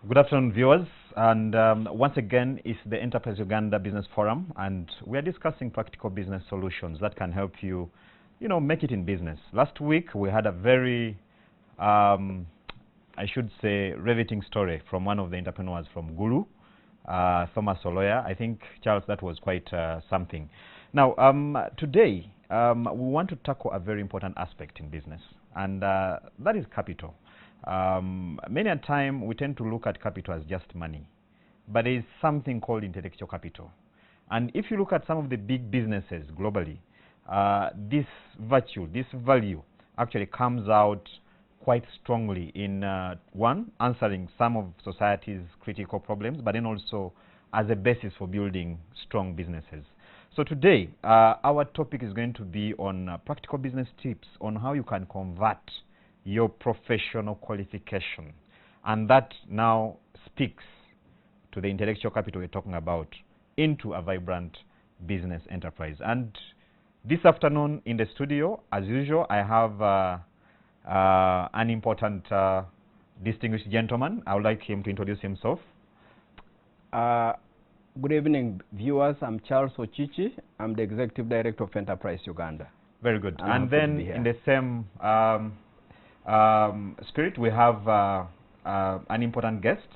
Good afternoon, viewers, and once again, it's the Enterprise Uganda Business Forum, and we are discussing practical business solutions that can help you, make it in business. Last week, we had a very, I should say, riveting story from one of the entrepreneurs from Gulu, Thomas Oloya. I think, Charles, that was quite something. Now, today, we want to tackle a very important aspect in business, and that is capital. Many a time we tend to look at capital as just money, but there is something called intellectual capital. And if you look at some of the big businesses globally, this virtue, this value actually comes out quite strongly in one, answering some of society's critical problems, but then also as a basis for building strong businesses. So today, our topic is going to be on practical business tips on how you can convert your professional qualification, and that now speaks to the intellectual capital we're talking about into a vibrant business enterprise. And this afternoon in the studio, as usual, I have an important distinguished gentleman. I would like him to introduce himself. Good evening, viewers. I'm Charles Ochichi. I'm the Executive Director of Enterprise Uganda. Very good. And then in the same spirit, we have an important guest.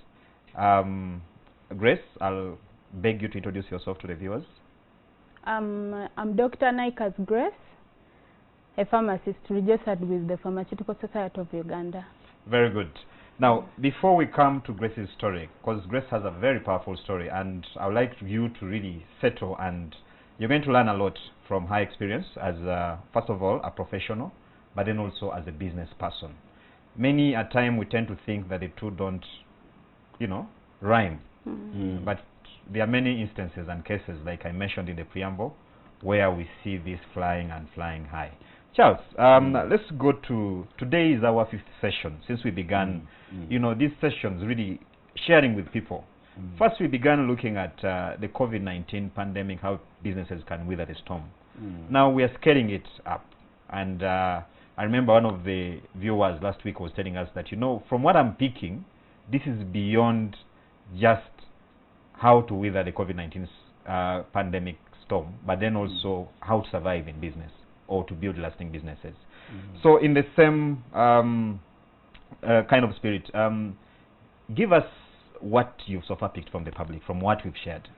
Grace, I'll beg you to introduce yourself to the viewers. I'm Dr. Naikas Grace, a pharmacist registered with the Pharmaceutical Society of Uganda. Very good. Now, before we come to Grace's story, because Grace has a very powerful story, and I would like you to really settle, and you're going to learn a lot from her experience as, first of all, a professional, but then also as a business person. Many a time we tend to think that the two don't, rhyme. Mm-hmm. But there are many instances and cases, like I mentioned in the preamble, where we see this flying and flying high. Charles, let's go to, today is our 5th session since we began, these sessions really sharing with people. First, we began looking at the COVID-19 pandemic, how businesses can weather the storm. Now we are scaling it up. And I remember one of the viewers last week was telling us that, from what I'm picking, this is beyond just how to weather the COVID-19 pandemic storm, but then also how to survive in business or to build lasting businesses. So in the same kind of spirit, give us what you've so far picked from the public, from what we've shared.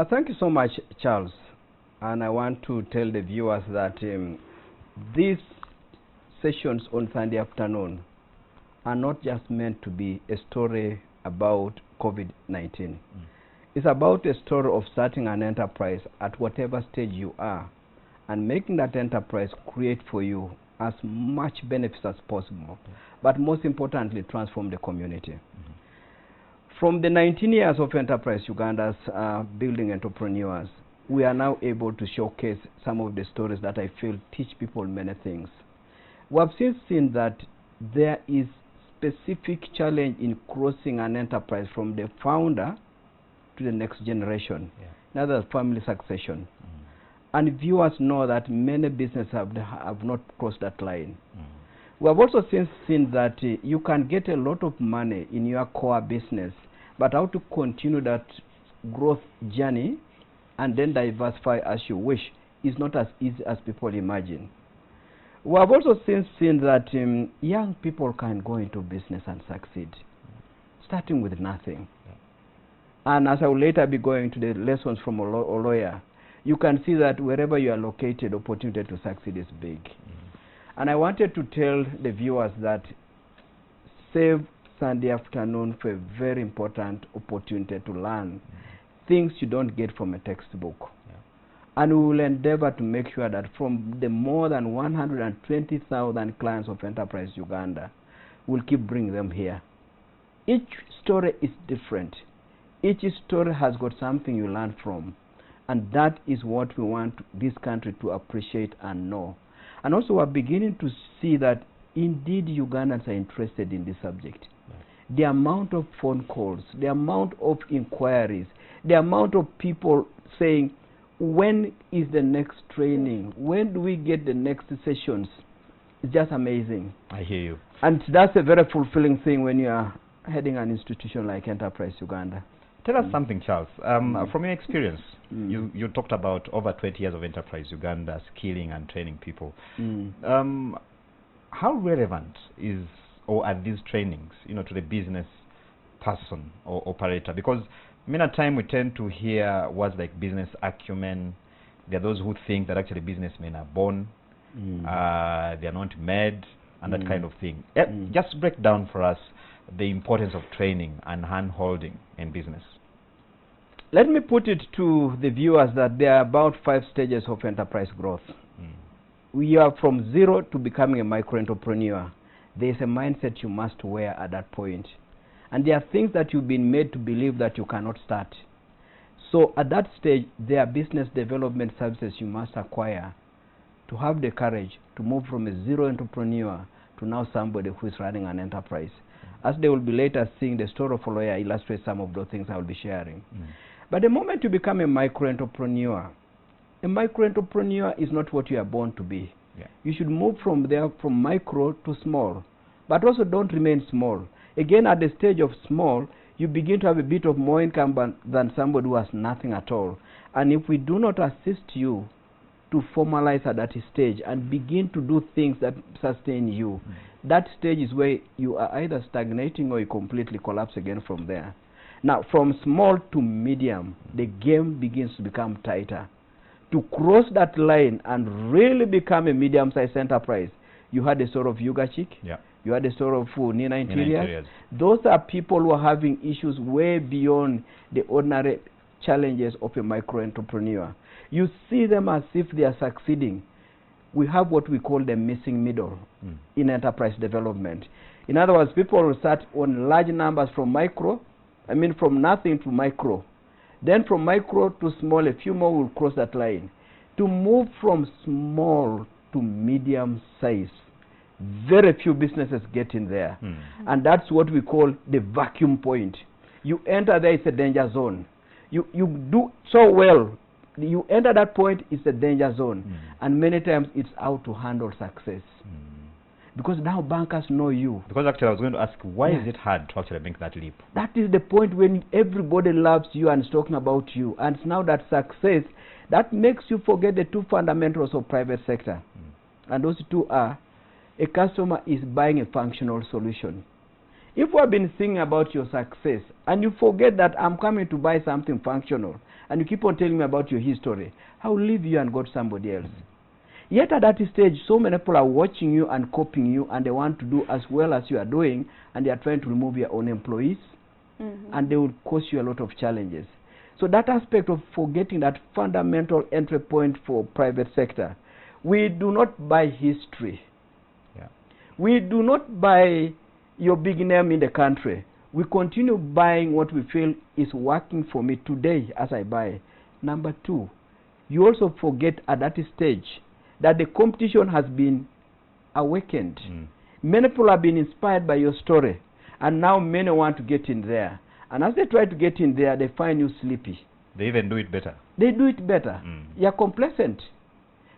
Thank you so much, Charles. And I want to tell the viewers that these sessions on Sunday afternoon are not just meant to be a story about COVID-19. It's about a story of starting an enterprise at whatever stage you are and making that enterprise create for you as much benefits as possible, but most importantly, transform the community. From the 19 years of Enterprise Uganda's building entrepreneurs, we are now able to showcase some of the stories that I feel teach people many things. We have since seen that there is specific challenge in crossing an enterprise from the founder to the next generation, another family succession. And viewers know that many businesses have not crossed that line. We have also since seen that you can get a lot of money in your core business, but how to continue that growth journey and then diversify as you wish is not as easy as people imagine. We have also since seen that young people can go into business and succeed, starting with nothing. And as I will later be going to the lessons from Oloya, you can see that wherever you are located, opportunity to succeed is big. And I wanted to tell the viewers that save Sunday afternoon for a very important opportunity to learn things you don't get from a textbook. And we will endeavor to make sure that from the more than 120,000 clients of Enterprise Uganda, we'll keep bringing them here. Each story is different. Each story has got something you learn from. And that is what we want this country to appreciate and know. And also we're beginning to see that indeed Ugandans are interested in this subject. The amount of phone calls, the amount of inquiries, the amount of people saying, when is the next training? When do we get the next sessions? It's just amazing. I hear you. And that's a very fulfilling thing when you are heading an institution like Enterprise Uganda. Tell us something, Charles. From your experience, Mm. you talked about over 20 years of Enterprise Uganda, skilling and training people. How relevant is or are these trainings, to the business person or operator? Because many a time we tend to hear words like business acumen. There are those who think that actually businessmen are born, they are not made, and that kind of thing. Just break down for us the importance of training and hand-holding in business. Let me put it to the viewers that there are about 5 stages of enterprise growth. We are from zero to becoming a micro-entrepreneur. There is a mindset you must wear at that point. And there are things that you've been made to believe that you cannot start. So at that stage, there are business development services you must acquire to have the courage to move from a zero entrepreneur to now somebody who is running an enterprise. As they will be later seeing, the story of a lawyer illustrates some of those things I will be sharing. But the moment you become a micro-entrepreneur is not what you are born to be. You should move from there, from micro to small. But also don't remain small. Again, at the stage of small, you begin to have a bit of more income than somebody who has nothing at all. And if we do not assist you to formalize at that stage and begin to do things that sustain you, that stage is where you are either stagnating or you completely collapse again from there. Now, from small to medium, the game begins to become tighter. To cross that line and really become a medium-sized enterprise, you had a sort of Yuga Chick, you had a sort of Nina Interiors. Those are people who are having issues way beyond the ordinary challenges of a micro-entrepreneur. You see them as if they are succeeding. We have what we call the missing middle in enterprise development. In other words, people will start on large numbers from nothing to micro. Then from micro to small, a few more will cross that line. To move from small to medium size, very few businesses get in there. And that's what we call the vacuum point. You enter there, it's a danger zone. You do so well. You enter that point, it's a danger zone. And many times it's how to handle success. Because now bankers know you. Because actually I was going to ask, why is it hard to actually make that leap? That is the point when everybody loves you and is talking about you. And it's now that success that makes you forget the 2 fundamentals of private sector. And those 2 are, a customer is buying a functional solution. If we have been thinking about your success and you forget that I'm coming to buy something functional, and you keep on telling me about your history, I will leave you and go to somebody else. Yet at that stage, so many people are watching you and copying you, and they want to do as well as you are doing, and they are trying to remove your own employees, and they will cause you a lot of challenges. So that aspect of forgetting that fundamental entry point for private sector, we do not buy history. We do not buy your big name in the country. We continue buying what we feel is working for me today as I buy. Number 2, you also forget at that stage that the competition has been awakened. Many people have been inspired by your story, and now many want to get in there. And as they try to get in there, they find you sleepy. They even do it better. They do it better. You're complacent.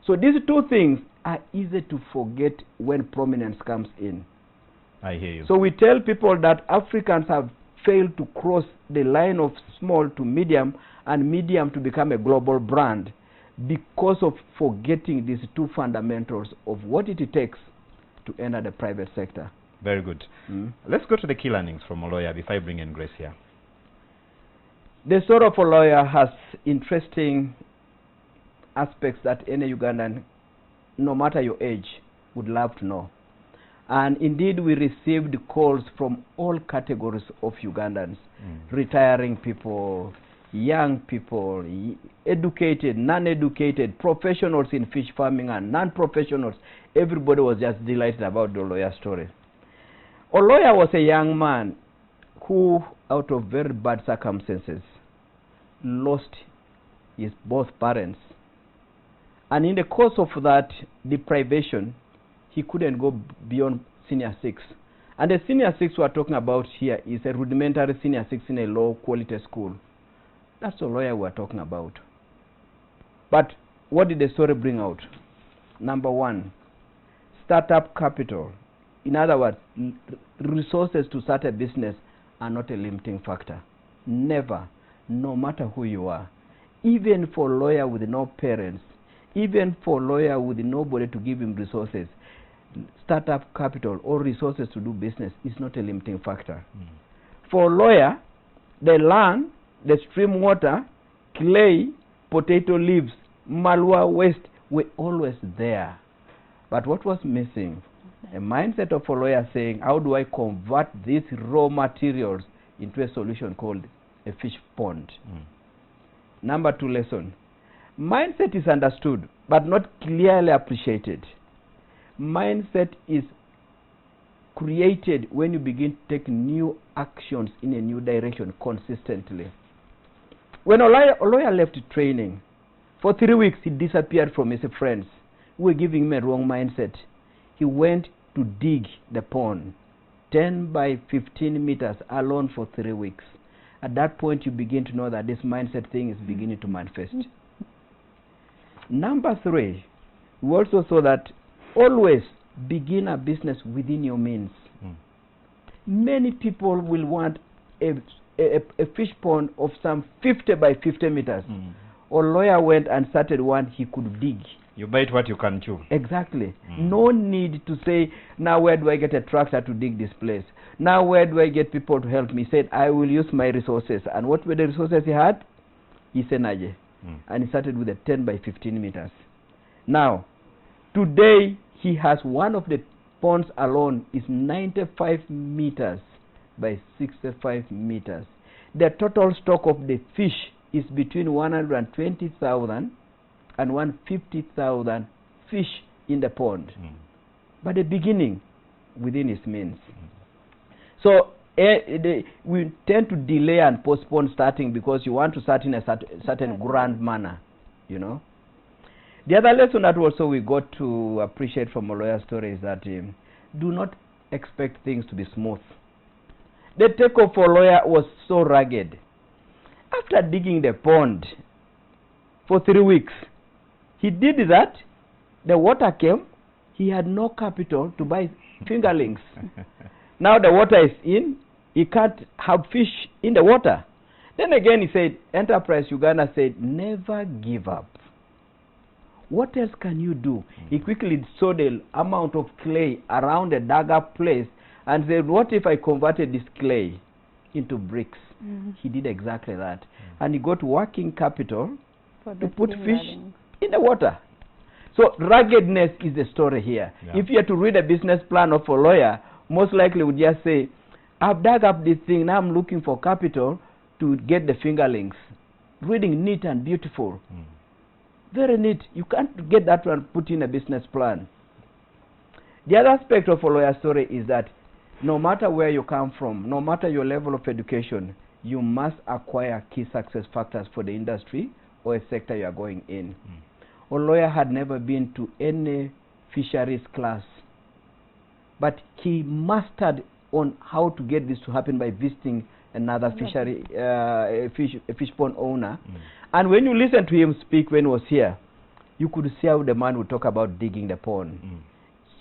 So these 2 things are easy to forget when prominence comes in. I hear you. So we tell people that Africans have failed to cross the line of small to medium and medium to become a global brand because of forgetting these 2 fundamentals of what it takes to enter the private sector. Very good. Let's go to the key learnings from a lawyer before I bring in Grace here. The story of a lawyer has interesting aspects that any Ugandan, no matter your age, would love to know. And indeed, we received calls from all categories of Ugandans, retiring people, young people, educated, non-educated, professionals in fish farming and non-professionals. Everybody was just delighted about the lawyer story. A lawyer was a young man who, out of very bad circumstances, lost his both parents. And in the course of that deprivation, he couldn't go beyond senior 6. And the senior 6 we are talking about here is a rudimentary senior 6 in a low quality school. That's the lawyer we are talking about. But what did the story bring out? Number 1, startup capital, in other words, resources to start a business, are not a limiting factor. Never, no matter who you are. Even for a lawyer with no parents, even for a lawyer with nobody to give him resources, startup capital or resources to do business is not a limiting factor. For a lawyer, the land, the stream water, clay, potato leaves, malwa waste were always there. But what was missing? A mindset of a lawyer saying, how do I convert these raw materials into a solution called a fish pond? Number 2 lesson. Mindset is understood, but not clearly appreciated. Mindset is created when you begin to take new actions in a new direction consistently. When a lawyer left training, for 3 weeks he disappeared from his friends who were giving him a wrong mindset. He went to dig the pond, 10 by 15 meters alone for 3 weeks. At that point, you begin to know that this mindset thing is beginning to manifest. Number 3, we also saw that always begin a business within your means. Many people will want a fish pond of some 50 by 50 meters. A lawyer went and started one he could dig. You bite what you can chew. Exactly. No need to say, now where do I get a tractor to dig this place? Now where do I get people to help me? He said, I will use my resources. And what were the resources he had? He said, and he started with a 10 by 15 meters. Now, today, he has one of the ponds alone is 95 meters by 65 meters. The total stock of the fish is between 120,000 and 150,000 fish in the pond. But the beginning within his means. So we tend to delay and postpone starting because you want to start in a certain grand manner, you know. The other lesson that also we got to appreciate from a lawyer's story is that do not expect things to be smooth. The takeoff for a lawyer was so rugged. After digging the pond for 3 weeks, he did that, the water came, he had no capital to buy fingerlings. Now the water is in, he can't have fish in the water. Then again he said, Enterprise Uganda said, never give up. What else can you do? He quickly saw the amount of clay around the dug-up place and said, what if I converted this clay into bricks? He did exactly that. And he got working capital to put fish in the water. So ruggedness is the story here. If you are to read a business plan of a lawyer, most likely would just say, I've dug up this thing, now I'm looking for capital to get the fingerlings. Reading neat and beautiful. Very neat. You can't get that one put in a business plan. The other aspect of a lawyer's story is that no matter where you come from, no matter your level of education, you must acquire key success factors for the industry or a sector you are going in. A lawyer had never been to any fisheries class, but he mastered on how to get this to happen by visiting another fishery, a fish pond owner. And when you listen to him speak when he was here, you could see how the man would talk about digging the pond,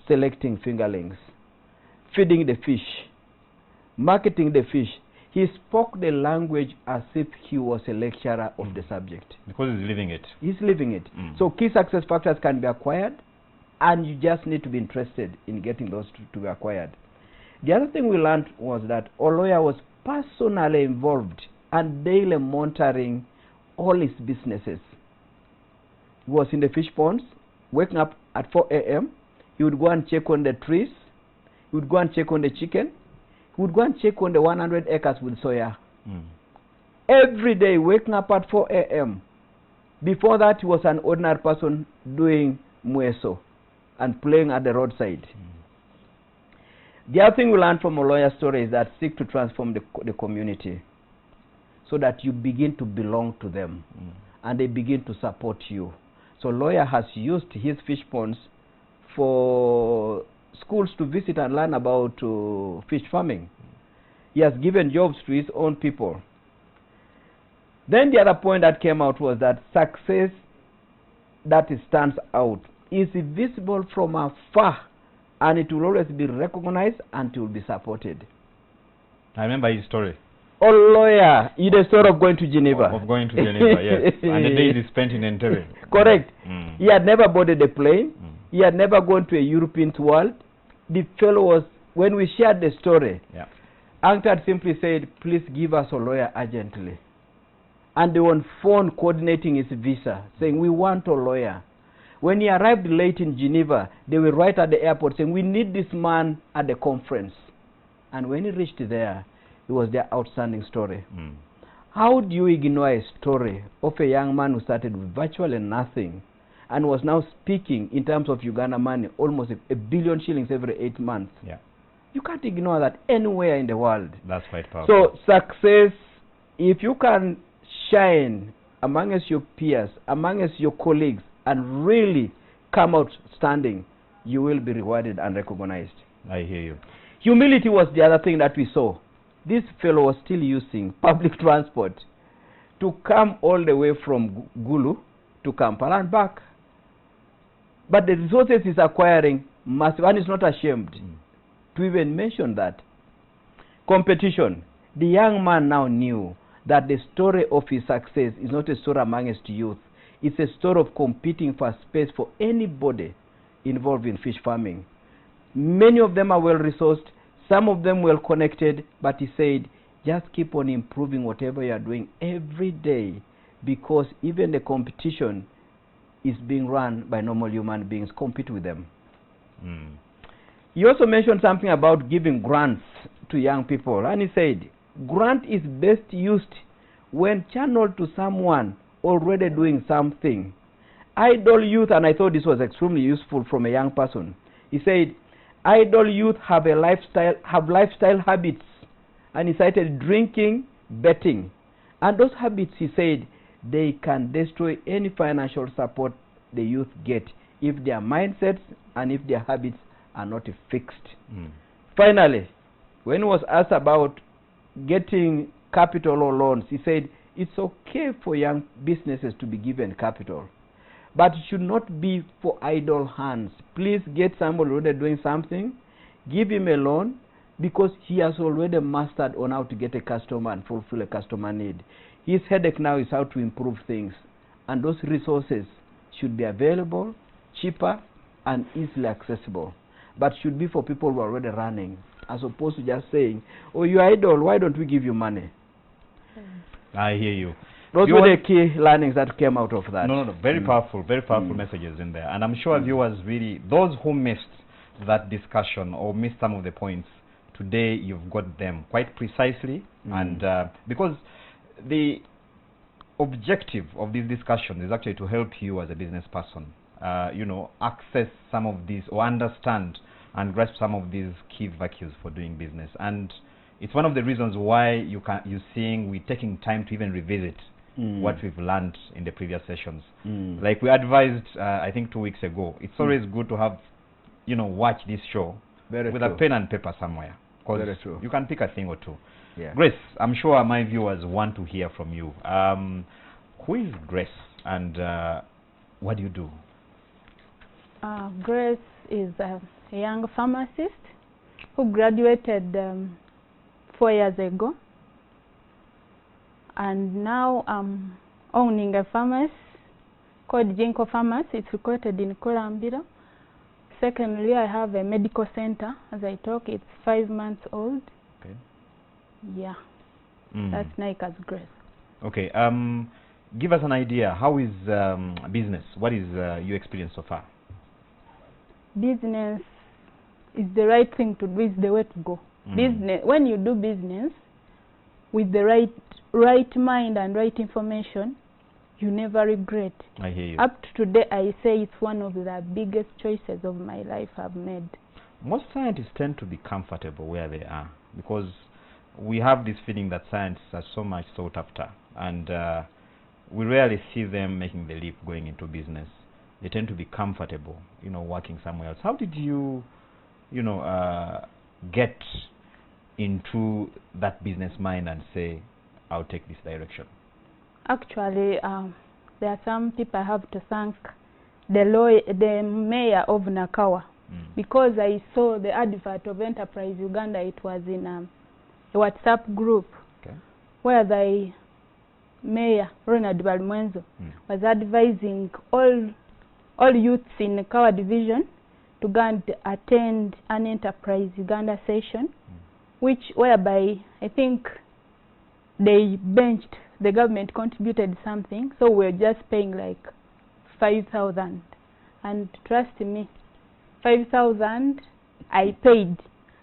selecting fingerlings, feeding the fish, marketing the fish. He spoke the language as if he was a lecturer of the subject. Because he's living it. He's living it. So key success factors can be acquired, and you just need to be interested in getting those to be acquired. The other thing we learned was that a lawyer was personally involved and daily monitoring all his businesses. He was in the fish ponds, waking up at 4 a.m. He would go and check on the trees. He would go and check on the chicken. He would go and check on the 100 acres with soya. Every day, waking up at 4 a.m. Before that, he was an ordinary person doing mueso and playing at the roadside. The other thing we learned from a lawyer's story is that seek to transform the community so that you begin to belong to them and they begin to support you. So lawyer has used his fish ponds for schools to visit and learn about fish farming. He has given jobs to his own people. Then the other point that came out was that success that stands out is visible from afar and it will always be recognized and it will be supported. I remember his story. Oh, lawyer, you the story of going to Geneva. Of going to Geneva, yes. And the days he spent in Entebbe. Correct. Mm. He had never boarded a plane. Mm. He had never gone to a European world. The fellow was, when we shared the story, Yeah. UNCTAD simply said, please give us a lawyer urgently. And they were on phone coordinating his visa, saying, we want a lawyer. When he arrived late in Geneva, they were right at the airport saying, we need this man at the conference. And when he reached there, it was their outstanding story. Mm. How do you ignore a story of a young man who started with virtually nothing and was now speaking in terms of Uganda money, almost a billion shillings every 8 months? Yeah. You can't ignore that anywhere in the world. That's quite powerful. So success, if you can shine amongst your peers, amongst your colleagues, and really come out standing, you will be rewarded and recognized. I hear you. Humility was the other thing that we saw. This fellow was still using public transport to come all the way from Gulu to Kampala and back. But the resources he's acquiring massive, and he's not ashamed to even mention that. Competition. The young man now knew that the story of his success is not a story amongst youth. It's a story of competing for space for anybody involved in fish farming. Many of them are well-resourced, some of them well-connected, but he said, just keep on improving whatever you are doing every day, because even the competition is being run by normal human beings. Compete with them. Mm. He also mentioned something about giving grants to young people, and he said, grant is best used when channeled to someone already doing something. Idle youth, and I thought this was extremely useful from a young person. He said, idle youth have lifestyle habits, and he cited drinking, betting, and those habits, he said, they can destroy any financial support the youth get if their mindsets and if their habits are not fixed. Mm. Finally, when he was asked about getting capital or loans, he said it's okay for young businesses to be given capital, but it should not be for idle hands. Please get somebody already doing something, give him a loan, because he has already mastered on how to get a customer and fulfill a customer need. His headache now is how to improve things, and those resources should be available, cheaper, and easily accessible, but should be for people who are already running, as opposed to just saying, oh, you're idle, why don't we give you money? I hear you. Those were the key learnings that came out of that. No. Very powerful messages in there. And I'm sure viewers really, those who missed that discussion or missed some of the points, today you've got them quite precisely. And because the objective of this discussion is actually to help you as a business person, you know, access some of these or understand and grasp some of these key values for doing business. And it's one of the reasons why you're seeing we're taking time to even revisit what we've learned in the previous sessions. Like we advised, I think 2 weeks ago, it's always good to have, you know, watch this show with a pen and paper somewhere, because you can pick a thing or two. Yeah. Grace, I'm sure my viewers want to hear from you. Who is Grace, and what do you do? Grace is a young pharmacist who graduated 4 years ago, and now I'm owning a pharmacy called Jinko Pharmacy. It's located in Kolambira. Secondly, I have a medical center. As I talk, it's 5 months old. Okay. Yeah, that's Nika's Grace. Okay. Give us an idea. How is business? What is your experience so far? Business is the right thing to do. Is the way to go. Business. When you do business with the right mind and right information, you never regret. I hear you. Up to today, I say it's one of the biggest choices of my life I've made. Most scientists tend to be comfortable where they are, because we have this feeling that science is so much sought after, and we rarely see them making the leap going into business. They tend to be comfortable, you know, working somewhere else. How did you, you know, get into that business mind and say, I'll take this direction? Actually, there are some people I have to thank. The mayor of Nakawa, because I saw the advert of Enterprise Uganda. It was in a WhatsApp group where the Mayor Ronald Balmwenzo was advising all youths in the Kawa division to go and attend an Enterprise Uganda session, whereby I think they benched, the government contributed something, so we're just paying like 5,000. And trust me, 5,000 I paid.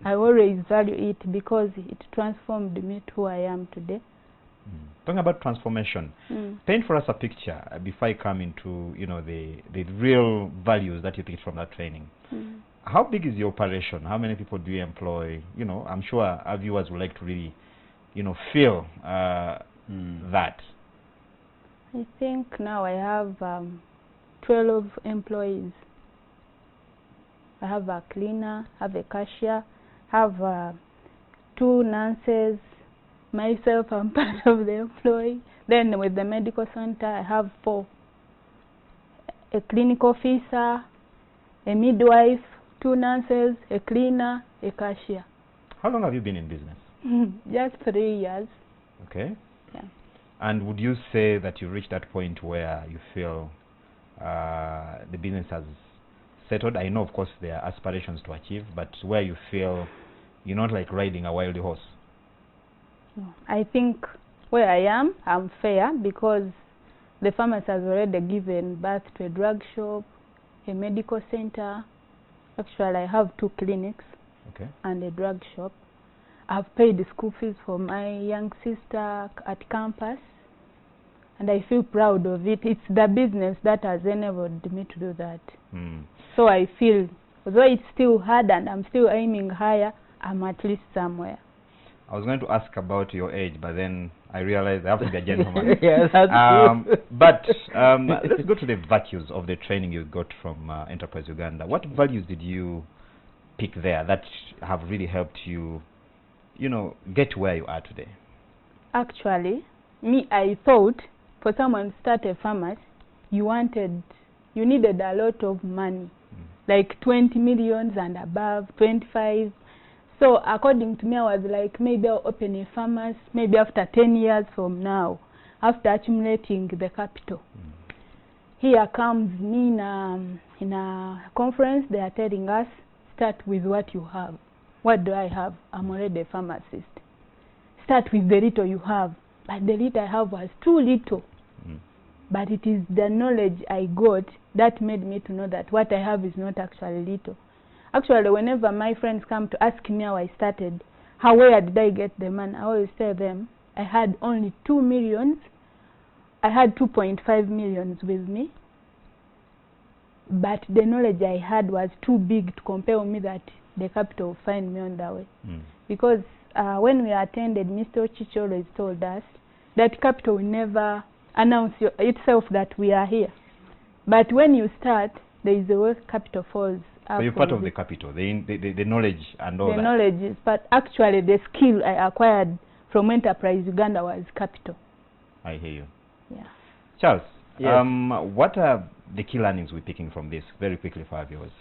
I always value it because it transformed me to who I am today. Talking about transformation, paint for us a picture before I come into the real values that you take from that training. How big is your operation? How many people do you employ? I'm sure our viewers would like to really feel that. I think now I have 12 employees. I have a cleaner, have a cashier, have 2 nurses. Myself, I'm part of the employee. Then with the medical center, I have 4. A clinic officer, a midwife, 2 nurses, a cleaner, a cashier. How long have you been in business? Just 3 years. Okay. Yeah. And would you say that you reached that point where you feel the business has settled? I know, of course, there are aspirations to achieve, but where you feel you're not like riding a wild horse? I think where I am, I'm fair because the pharmacy has already given birth to a drug shop, a medical center. Actually, I have 2 clinics and a drug shop. I've paid the school fees for my young sister at campus, and I feel proud of it. It's the business that has enabled me to do that. So I feel, although it's still hard and I'm still aiming higher, I'm at least somewhere. I was going to ask about your age, but then I realized I have to be a gentleman. Yeah, that's true. But let's go to the virtues of the training you got from Enterprise Uganda. What values did you pick there that have really helped you, get where you are today? Actually, I thought for someone to start a pharmacy, you needed a lot of money, like 20 millions and above, 25. So according to me, I was like, maybe I'll open a pharmacy, maybe after 10 years from now, after accumulating the capital. Here comes me in a conference, they are telling us, start with what you have. What do I have? I'm already a pharmacist. Start with the little you have. But the little I have was too little. But it is the knowledge I got that made me to know that what I have is not actually little. Actually, whenever my friends come to ask me how I started, where did I get the money, I always tell them I had only 2 millions. I had 2.5 millions with me. But the knowledge I had was too big to compel me that the capital will find me on that way. Because when we attended, Mr. Ochichi always told us that capital will never announce itself that we are here. But when you start, there is a way capital falls. So you're part of the capital, the knowledge and all that. The knowledge is, but actually the skill I acquired from Enterprise Uganda was capital. I hear you. Yeah. Charles, yes. What are the key learnings we're picking from this, very quickly for our viewers?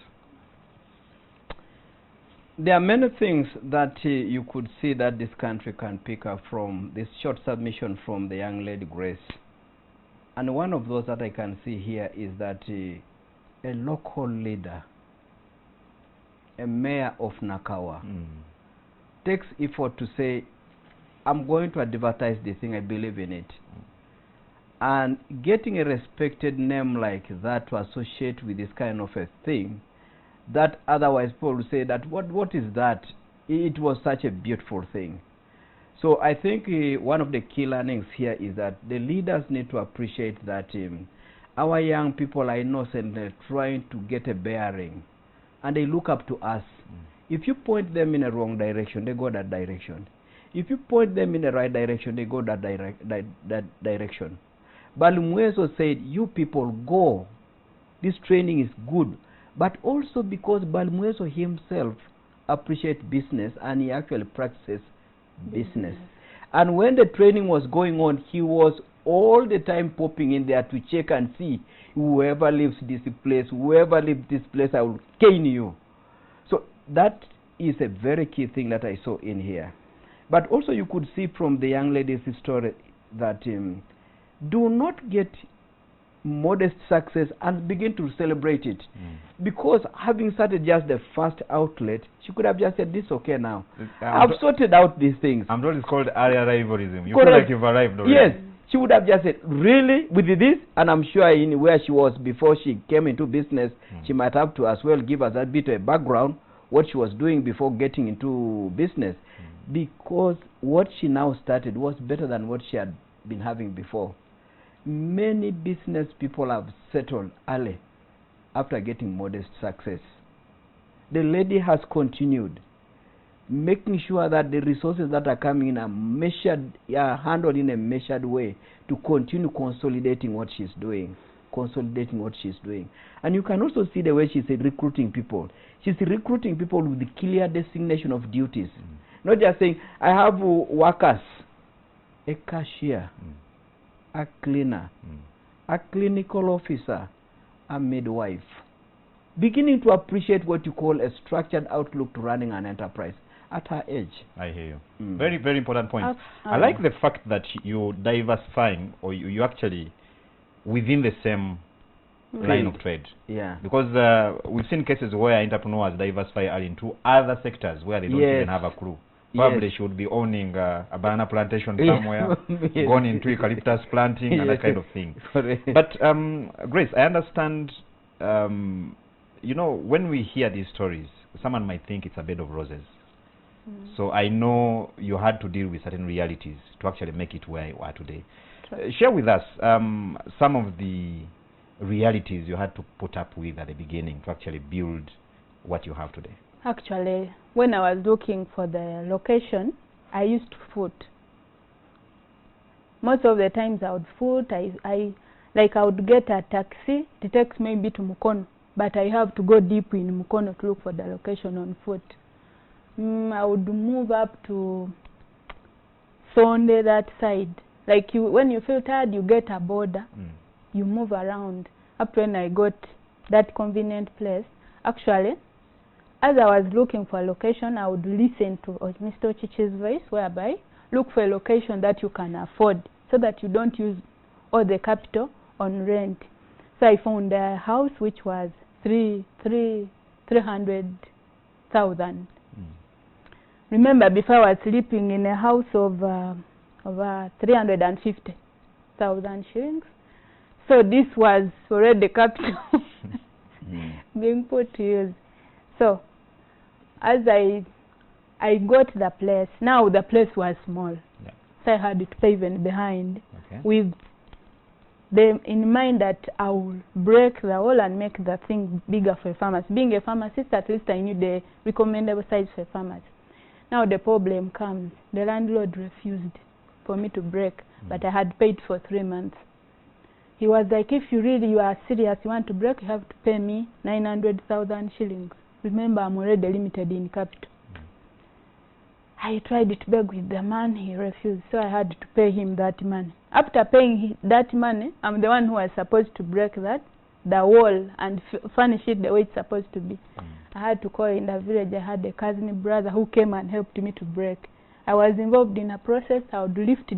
There are many things that you could see that this country can pick up from this short submission from the young lady Grace. And one of those that I can see here is that a local leader, a mayor of Nakawa, takes effort to say, I'm going to advertise this thing, I believe in it. And getting a respected name like that to associate with this kind of a thing, that otherwise people would say that, what is that? It was such a beautiful thing. So I think one of the key learnings here is that the leaders need to appreciate that our young people are innocent, trying to get a bearing. And they look up to us. If you point them in a wrong direction, they go that direction. If you point them in the right direction, they go that direction. Balumweso said, you people go. This training is good. But also because Balumweso himself appreciates business and he actually practices business. And when the training was going on, he was all the time popping in there to check and see whoever leaves this place, I will cane you. That is a very key thing that I saw in here. But also you could see from the young lady's story that do not get modest success and begin to celebrate it. Because having started just the first outlet, she could have just said, this okay now. I've sorted out these things. I'm told it's called early arrivalism. You Correct. feel like you've arrived already. Yes. She would have just said, really, with this? And I'm sure in where she was before she came into business, she might have to as well give us a bit of a background, what she was doing before getting into business. Because what she now started was better than what she had been having before. Many business people have settled early after getting modest success. The lady has continued, making sure that the resources that are coming in are measured, are handled in a measured way to continue consolidating what she's doing. And you can also see the way she's recruiting people. She's recruiting people with the clear designation of duties. Not just saying, I have workers, a cashier, a cleaner, a clinical officer, a midwife. Beginning to appreciate what you call a structured outlook to running an enterprise at her age. I hear you. Very, very important point. I like the fact that you're diversifying, or you actually within the same line of trade. Yeah. Because we've seen cases where entrepreneurs diversify into other sectors where they don't even have a crew. Probably should be owning a banana plantation somewhere, gone into eucalyptus planting and that kind of thing. But Grace, I understand, you know, when we hear these stories, someone might think it's a bed of roses. So I know you had to deal with certain realities to actually make it where you are today. Share with us some of the realities you had to put up with at the beginning to actually build what you have today. Actually, when I was looking for the location, I used foot. Most of the times I would foot. I would get a taxi. It takes maybe to Mukono, but I have to go deep in Mukono to look for the location on foot. I would move up to Sonde, that side. Like when you feel tired, you get a border. You move around. Up to when I got that convenient place. Actually, as I was looking for a location, I would listen to Mr. Chichi's voice, whereby look for a location that you can afford, so that you don't use all the capital on rent. So I found a house which was 300,000. Remember, before I was sleeping in a house of 350,000 shillings. So this was already capital being put to use. So as I got the place, now the place was small. So I had to pay even behind with them in mind that I will break the wall and make the thing bigger for a pharmacy. Being a pharmacist, at least I knew the recommendable size for a pharmacy. Now the problem comes. The landlord refused for me to break, but I had paid for 3 months. He was like, if you are serious, you want to break, you have to pay me 900,000 shillings. Remember, I'm already limited in capital. I tried to beg with the man, he refused, so I had to pay him that money. After paying that money, I'm the one who was supposed to break the wall and furnish it the way it's supposed to be. I had to call in the village. I had a cousin brother who came and helped me to break. I was involved in a process. I would lift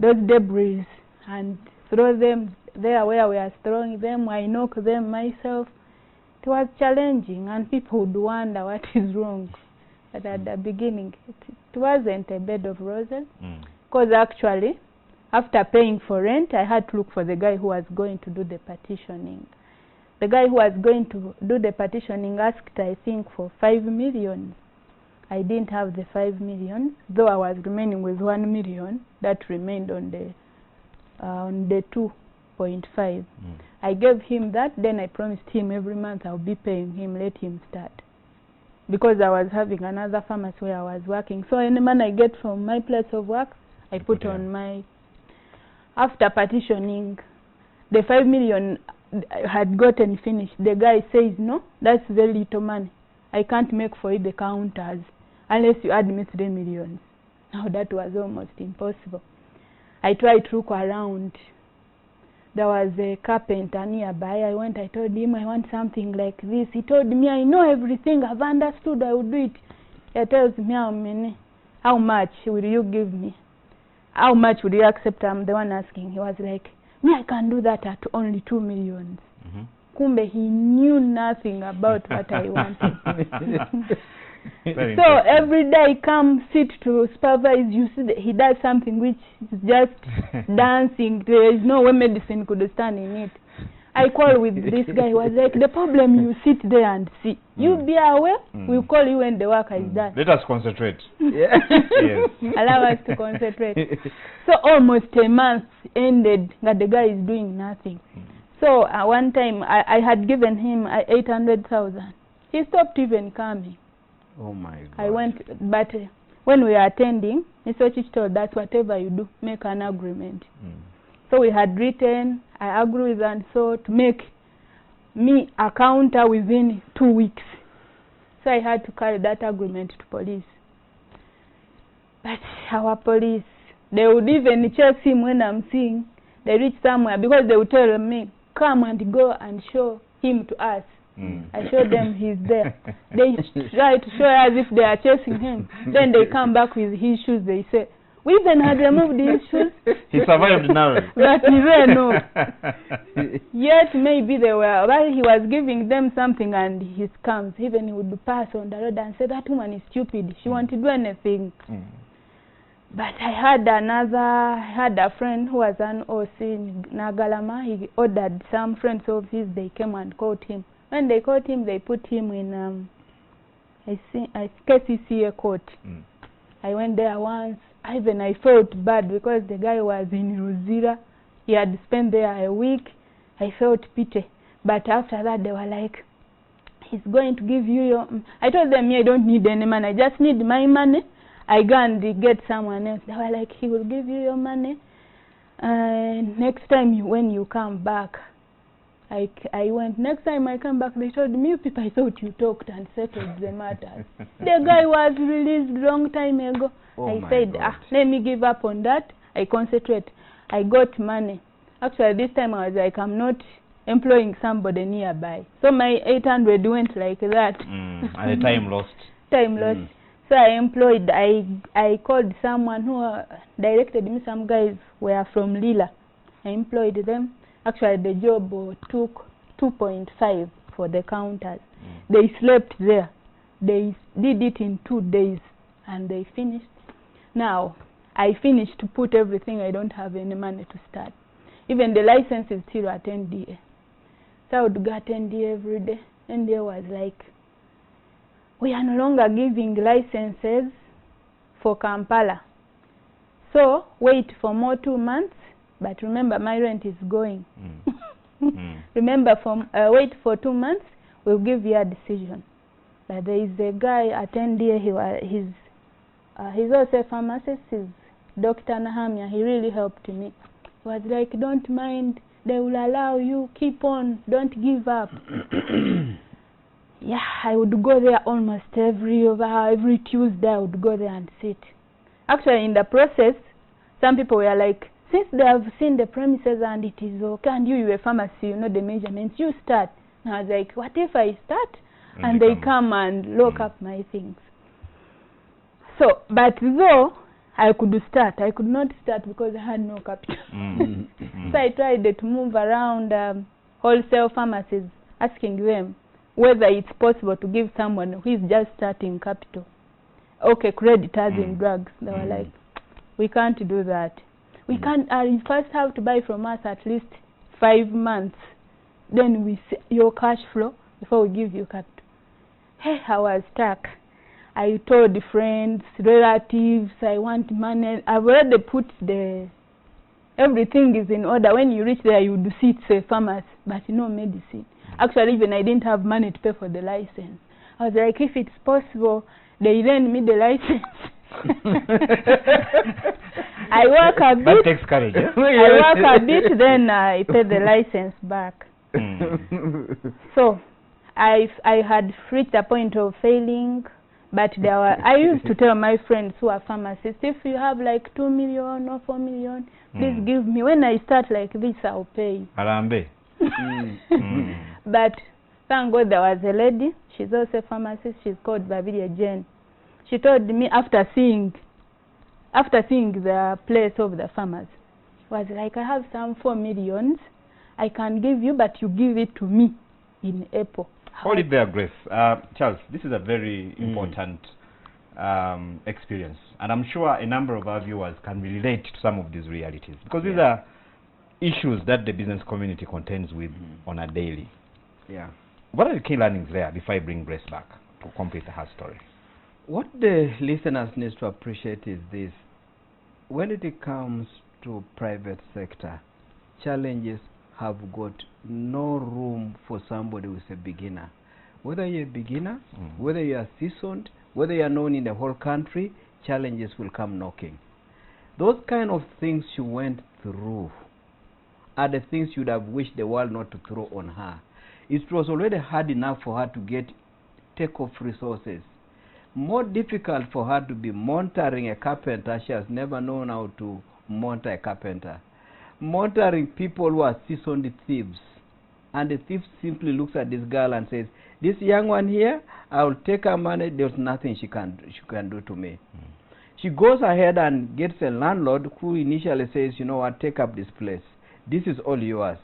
those debris and throw them there where we are throwing them. I knock them myself. It was challenging, and people would wonder what is wrong. But at the beginning, it wasn't a bed of roses. Because actually, after paying for rent, I had to look for the guy who was going to do the partitioning. The guy who was going to do the partitioning asked, I think, for 5 million. I didn't have the 5 million, though I was remaining with 1 million. That remained on the 2.5. I gave him that, then I promised him every month I'll be paying him, let him start. Because I was having another pharmacy where I was working. So any money I get from my place of work, I put on my... After partitioning, the 5 million had gotten finished. The guy says, no, that's very little money. I can't make for you the counters unless you add me 3 million. Now that was almost impossible. I tried to look around there was a carpenter nearby. I went, I told him I want something like this. He told me, I know everything, I've understood, I will do it. He tells me, how much will you give me? How much would you accept? I'm the one asking. He was like, me, I can do that at only 2 million. Kumbe, he knew nothing about what I wanted. So every day I come sit to supervise. You see that he does something which is just dancing. There is no way medicine could stand in it. I call with this guy. He was like, the problem, you sit there and see. You be aware. We'll call you when the work is done. Let us concentrate. Yes. Allow us to concentrate. So almost a month ended that the guy is doing nothing. So one time I had given him 800,000. He stopped even coming. Oh my God. I went, but when we were attending, Mr. Chich told us, whatever you do, make an agreement. So we had written, I agree with and so to make me a counter within 2 weeks. So I had to carry that agreement to police. But our police, they would even chase him when I'm seeing. They reach somewhere because they would tell me, come and go and show him to us. I showed them he's there. They try to show as if they are chasing him. Then they come back with his shoes. They say, we even had removed his shoes. He survived now. But he said no. Yet maybe they were, while he was giving them something and he comes, even he would pass on the road and say, that woman is stupid. She won't do anything. But I had a friend who was an OC in Nagalama. He ordered some friends of his, they came and caught him. When they caught him, they put him in KCCA court. I went there once. Even I felt bad because the guy was in Ruzira. He had spent there a week. I felt pity. But after that, they were like, he's going to give you your... I told them, I don't need any money. I just need my money. I go and get someone else. They were like, he will give you your money. Next time when you come back, I went. Next time I come back, they told me, you people, I thought you talked and settled the matter. The guy was released long time ago. I said, let me give up on that. I concentrate. I got money. Actually, this time I was like, I'm not employing somebody nearby. So my 800 went like that. And the time lost. Time lost. So I employed, I called someone who directed me. Some guys were from Lila. I employed them. Actually, the job took 2.5 for the counters. They slept there. They did it in 2 days, and they finished. Now, I finished to put everything. I don't have any money to start. Even the license is still at NDA. So I would go at NDA every day. NDA was like, we are no longer giving licenses for Kampala. So wait for more 2 months. But remember, my rent is going. Remember, wait for 2 months, we'll give you a decision. But there is a guy at NDA, he's also a pharmacist, he's Dr. Nahamia. He really helped me. He was like, don't mind, they will allow you, keep on, don't give up. Yeah, I would go there almost every Tuesday. I would go there and sit. Actually, in the process, some people were like, since they have seen the premises and it is okay, and you're a pharmacy, you know the measurements, you start. And I was like, what if I start? And they come and lock up my things. So, but though I could start, I could not start because I had no capital. So I tried to move around wholesale pharmacies, asking them whether it's possible to give someone who is just starting capital. Okay, creditors in drugs. They were like, we can't do that. We can't, you first have to buy from us at least 5 months. Then we see your cash flow before we give you capital. Hey, I was stuck. I told friends, relatives, I want money. I've already put everything is in order. When you reach there, you would see it's a pharmacy, but no medicine. Actually, even I didn't have money to pay for the license. I was like, if it's possible, they lend me the license. I work a bit. That takes courage. Yeah? I work a bit, then I pay the license back. So I had reached a point of failing, But there were, I used to tell my friends who are pharmacists, if you have like 2 million or 4 million, please give me. When I start like this, I'll pay you. Arambe. But thank God there was a lady, she's also a pharmacist, she's called Babiria Jane. She told me after seeing the place of the farmers, was like, I have some 4 millions I can give you, but you give it to me in April. Hold it there, Grace. Charles, this is a very important experience, and I'm sure a number of our viewers can relate to some of these realities, because these are issues that the business community contends with on a daily. Yeah. What are the key learnings there before I bring Grace back to complete her story? What the listeners need to appreciate is this. When it comes to private sector, challenges have got no room for somebody who's a beginner. Whether you're a beginner, whether you are seasoned, whether you are known in the whole country, challenges will come knocking. Those kind of things she went through are the things you would have wished the world not to throw on her. It was already hard enough for her to take off resources. More difficult for her to be monitoring a carpenter. She has never known how to monitor a carpenter. Monitoring people who are seasoned thieves. And the thief simply looks at this girl and says, this young one here, I will take her money, there's nothing she can do to me. She goes ahead and gets a landlord who initially says, you know what, take up this place. This is all yours.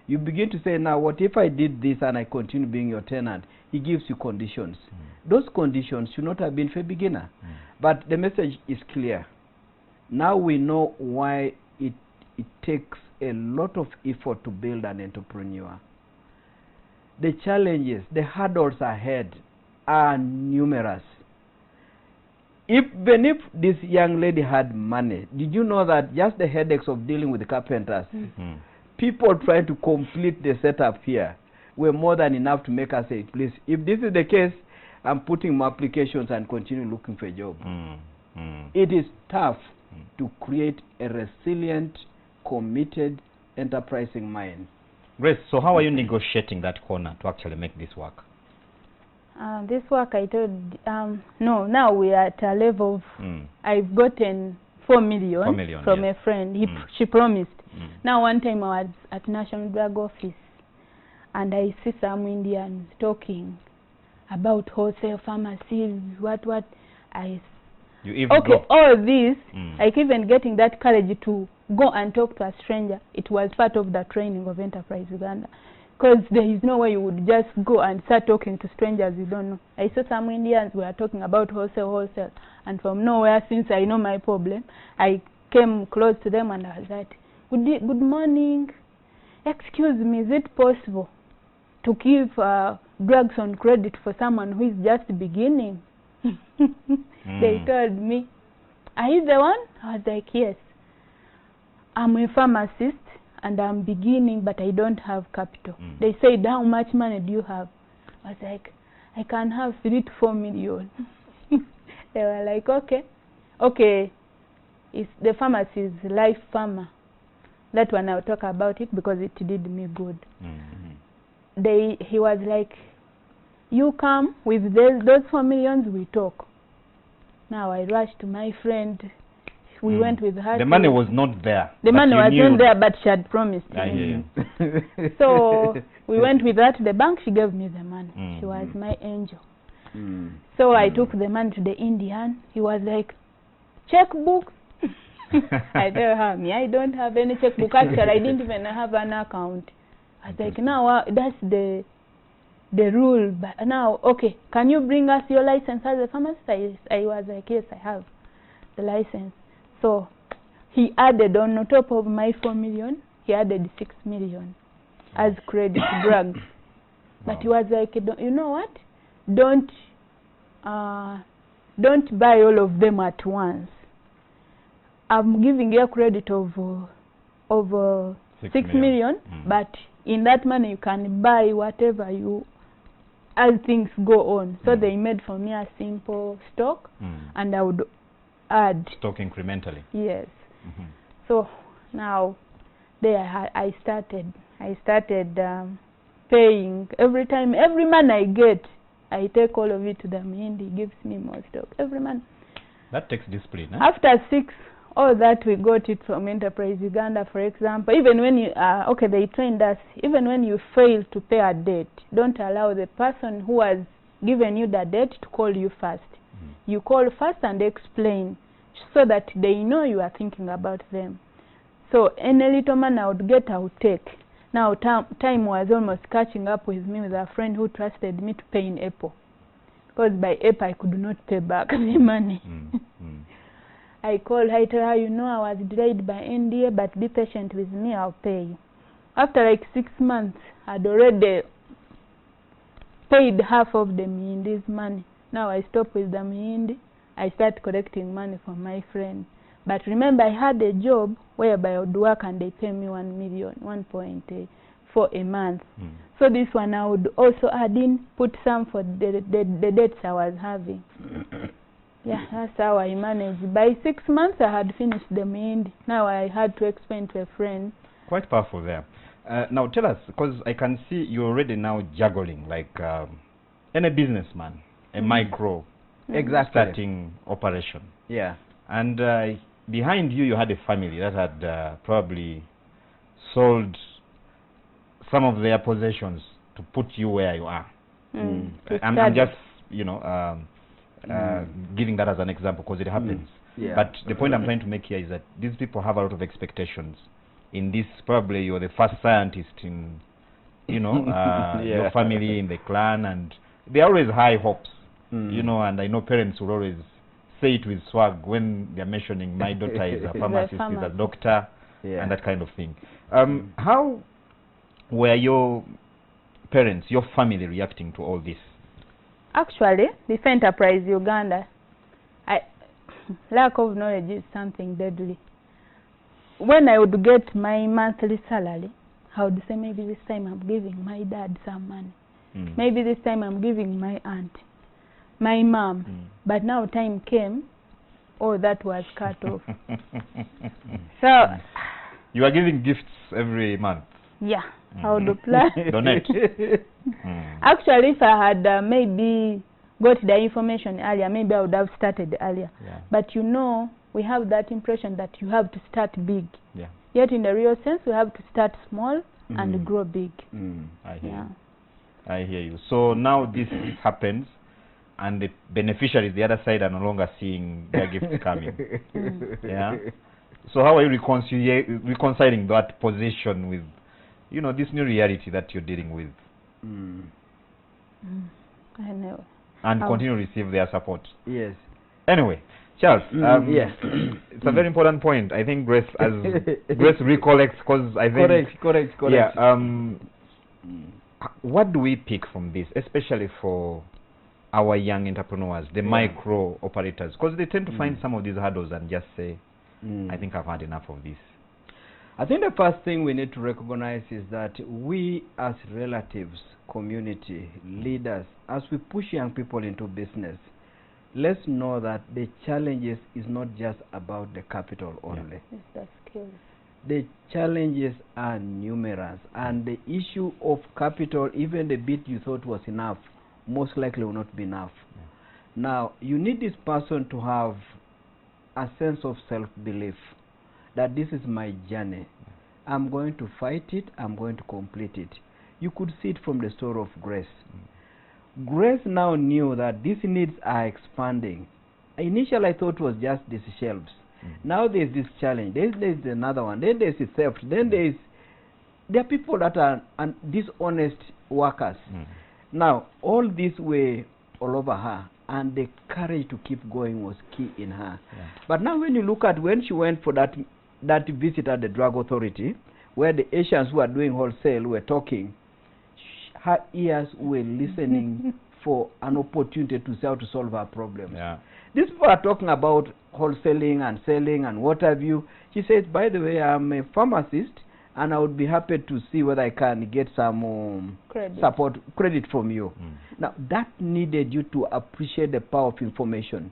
You begin to say, now what if I did this and I continue being your tenant? He gives you conditions. Those conditions should not have been for a beginner. But the message is clear. Now we know why it takes a lot of effort to build an entrepreneur. The challenges, the hurdles ahead are numerous. Even if this young lady had money, did you know that just the headaches of dealing with the carpenters, people trying to complete the setup here, were more than enough to make us say, please, if this is the case, I'm putting more applications and continue looking for a job. It is tough to create a resilient, committed, enterprising mind. Grace, so how are you negotiating that corner to actually make this work? This work I told, no, now we are at a level of, I've gotten 4 million from a friend. She promised. Now one time I was at National Drug Office and I see some Indians talking about wholesale pharmacies, what. Okay, all this, like even getting that courage to go and talk to a stranger, it was part of the training of Enterprise Uganda. Because there is no way you would just go and start talking to strangers you don't know. I saw some Indians were talking about wholesale, and from nowhere, since I know my problem, I came close to them and I was like, good morning, excuse me, is it possible to give drugs on credit for someone who is just beginning? They told me, are you the one? I was like, yes. I'm a pharmacist and I'm beginning, but I don't have capital. They said, how much money do you have? I was like, I can have 3 to 4 million. They were like, okay, it's the pharmacy is Life Pharma. That one I'll talk about it because it did me good. He was like, you come with those 4 millions, we talk. Now I rushed to my friend. We went with her. The money was not there. The money was not there, but she had promised. So we went with her to the bank. She gave me the money. She was my angel. So I took the money to the Indian. He was like, checkbook. I tell her, I don't have any checkbook. Actually, I didn't even have an account. I was like, now that's the rule. But now, okay, can you bring us your license as a pharmacist? I was like, yes, I have the license. So he added on top of my 4 million, he added 6 million as credit drugs. But he was like, you know what? Don't buy all of them at once. I'm giving you a credit of 6 million, but in that money you can buy whatever you, as things go on. So they made for me a simple stock, and I would add stock incrementally. Yes. So now there I started paying every money I get, I take all of it to the Mindi. He gives me more stock every month. That takes discipline. After 6, all that we got it from Enterprise Uganda, for example. Even when you, okay, they trained us, even when you fail to pay a debt, don't allow the person who has given you the debt to call you first. You call first and explain so that they know you are thinking about them. So any little money I would get, I would take. Now time was almost catching up with me with a friend who trusted me to pay in April. Because by April I could not pay back the money. I called her, I told her, you know, I was delayed by NDA, but be patient with me, I'll pay you. After like 6 months, I'd already paid half of the Mindi's money. Now I stopped with the Mindi. I start collecting money from my friend. But remember, I had a job whereby I would work and they pay me 1.8 for a month. So this one I would also add in, put some for the debts I was having. Yeah, that's how I managed. By 6 months, I had finished the Mindi. Now I had to explain to a friend. Quite powerful there. Now tell us, because I can see you're already now juggling like any businessman, a micro starting operation. Yeah. And behind you, you had a family that had probably sold some of their possessions to put you where you are. I'm just, you know, giving that as an example because it happens. Yeah. But the point I'm trying to make here is that these people have a lot of expectations. In this, probably you're the first scientist in, you know, your family, in the clan, and there are always high hopes, you know, and I know parents will always say it with swag when they're mentioning my daughter is a pharmacist, is a doctor, and that kind of thing. How were your parents, your family reacting to all this? Actually, this Enterprise Uganda, lack of knowledge is something deadly. When I would get my monthly salary, I would say maybe this time I'm giving my dad some money. Maybe this time I'm giving my aunt, my mom. But now time came, all that was cut off. So you are giving gifts every month? Yeah, I would plan. Donate. Actually, if I had maybe got the information earlier, maybe I would have started earlier. But you know, we have that impression that you have to start big. Yet in the real sense, we have to start small and grow big. I hear you. I hear you. So now this happens, and the beneficiaries, the other side, are no longer seeing their gifts coming. Yeah. So how are you reconciling that position with, you know, this new reality that you're dealing with? I know. And continue to receive their support. Yes. Anyway, Charles, yes. it's a very important point. I think Grace, as Grace recollects, because I think... Correct. Yeah, what do we pick from this, especially for our young entrepreneurs, the micro operators? Because they tend to find some of these hurdles and just say, I think I've had enough of this. I think the first thing we need to recognize is that we as relatives, community, leaders, as we push young people into business, let's know that the challenges is not just about the capital only. It's the skills. The challenges are numerous, and the issue of capital, even the bit you thought was enough, most likely will not be enough. Now, you need this person to have a sense of self-belief that this is my journey. I'm going to fight it, I'm going to complete it. You could see it from the story of Grace. Grace now knew that these needs are expanding. Initially, I thought it was just these shelves. Now there's this challenge. There's another one. Then there's the theft. Then there are people that are dishonest workers. Now, all this were all over her, and the courage to keep going was key in her. But now when you look at when she went for that visit at the Drug Authority, where the Asians who are doing wholesale were talking, her ears were listening for an opportunity to see how to solve her problems. These people are talking about wholesaling and selling and what have you. She says, by the way, I'm a pharmacist, and I would be happy to see whether I can get some credit from you. Now, that needed you to appreciate the power of information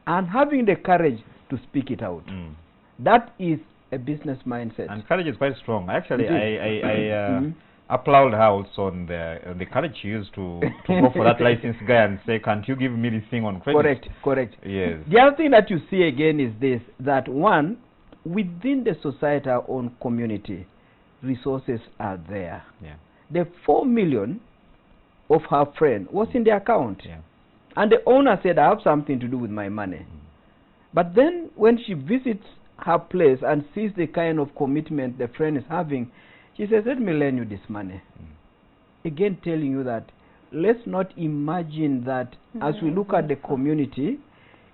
and having the courage to speak it out. That is a business mindset. And courage is quite strong. Actually, applaud her also on the courage she used to go for that licensed guy and say, can't you give me this thing on credit? Correct, correct. Yes. The other thing that you see again is this, that one, within the societal own community, resources are there. Yeah. The 4 million of her friend was in the account. Yeah. And the owner said, I have something to do with my money. But then when she visits her place and sees the kind of commitment the friend is having, she says, let me lend you this money. Again, telling you that let's not imagine that as we look at the community,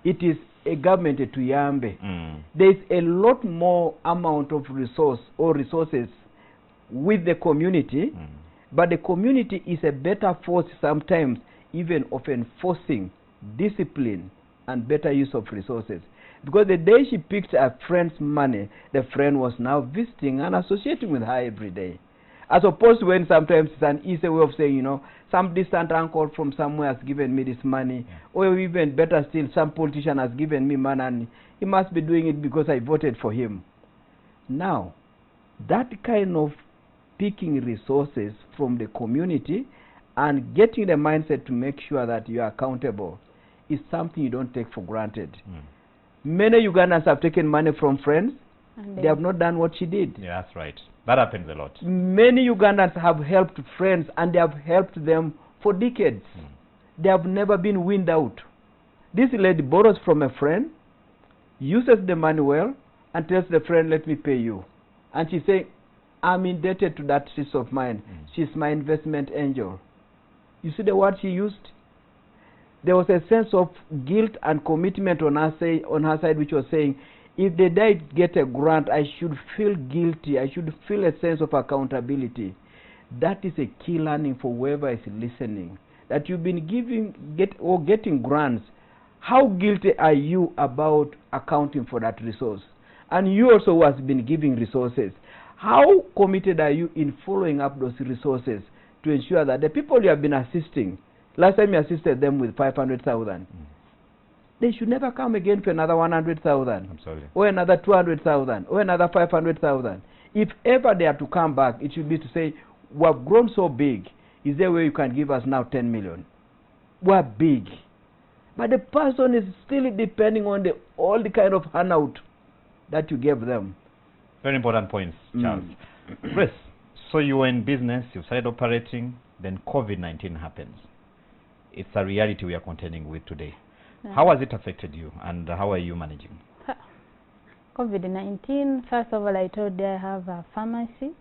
it is a government to Yambe. There's a lot more amount of resource or resources with the community, but the community is a better force sometimes even of enforcing discipline and better use of resources. Because the day she picked a friend's money, the friend was now visiting and associating with her every day. As opposed to when sometimes it's an easy way of saying, you know, some distant uncle from somewhere has given me this money, or even better still, some politician has given me money and he must be doing it because I voted for him. Now, that kind of picking resources from the community and getting the mindset to make sure that you are accountable is something you don't take for granted. Many Ugandans have taken money from friends. They have not done what she did. Yeah, that's right. That happens a lot. Many Ugandans have helped friends and they have helped them for decades. They have never been weaned out. This lady borrows from a friend, uses the money well, and tells the friend, let me pay you. And she says, I'm indebted to that sister of mine. She's my investment angel. You see the word she used? There was a sense of guilt and commitment on her side, which was saying, if the day get a grant, I should feel guilty. I should feel a sense of accountability. That is a key learning for whoever is listening. That you've been getting grants. How guilty are you about accounting for that resource? And you also who has been giving resources. How committed are you in following up those resources to ensure that the people you have been assisting, last time you assisted them with 500,000, they should never come again for another 100,000, Absolutely. or another 200,000, or another 500,000. If ever they are to come back, it should be to say, we have grown so big, is there a way you can give us now 10 million? We're big. But the person is still depending on all the kind of handout that you gave them. Very important points, Charles. Grace, so you were in business, you started operating, then COVID-19 happens. It's a reality we are contending with today. How has it affected you, and how are you managing? COVID-19, first of all, I told you I have a pharmacy,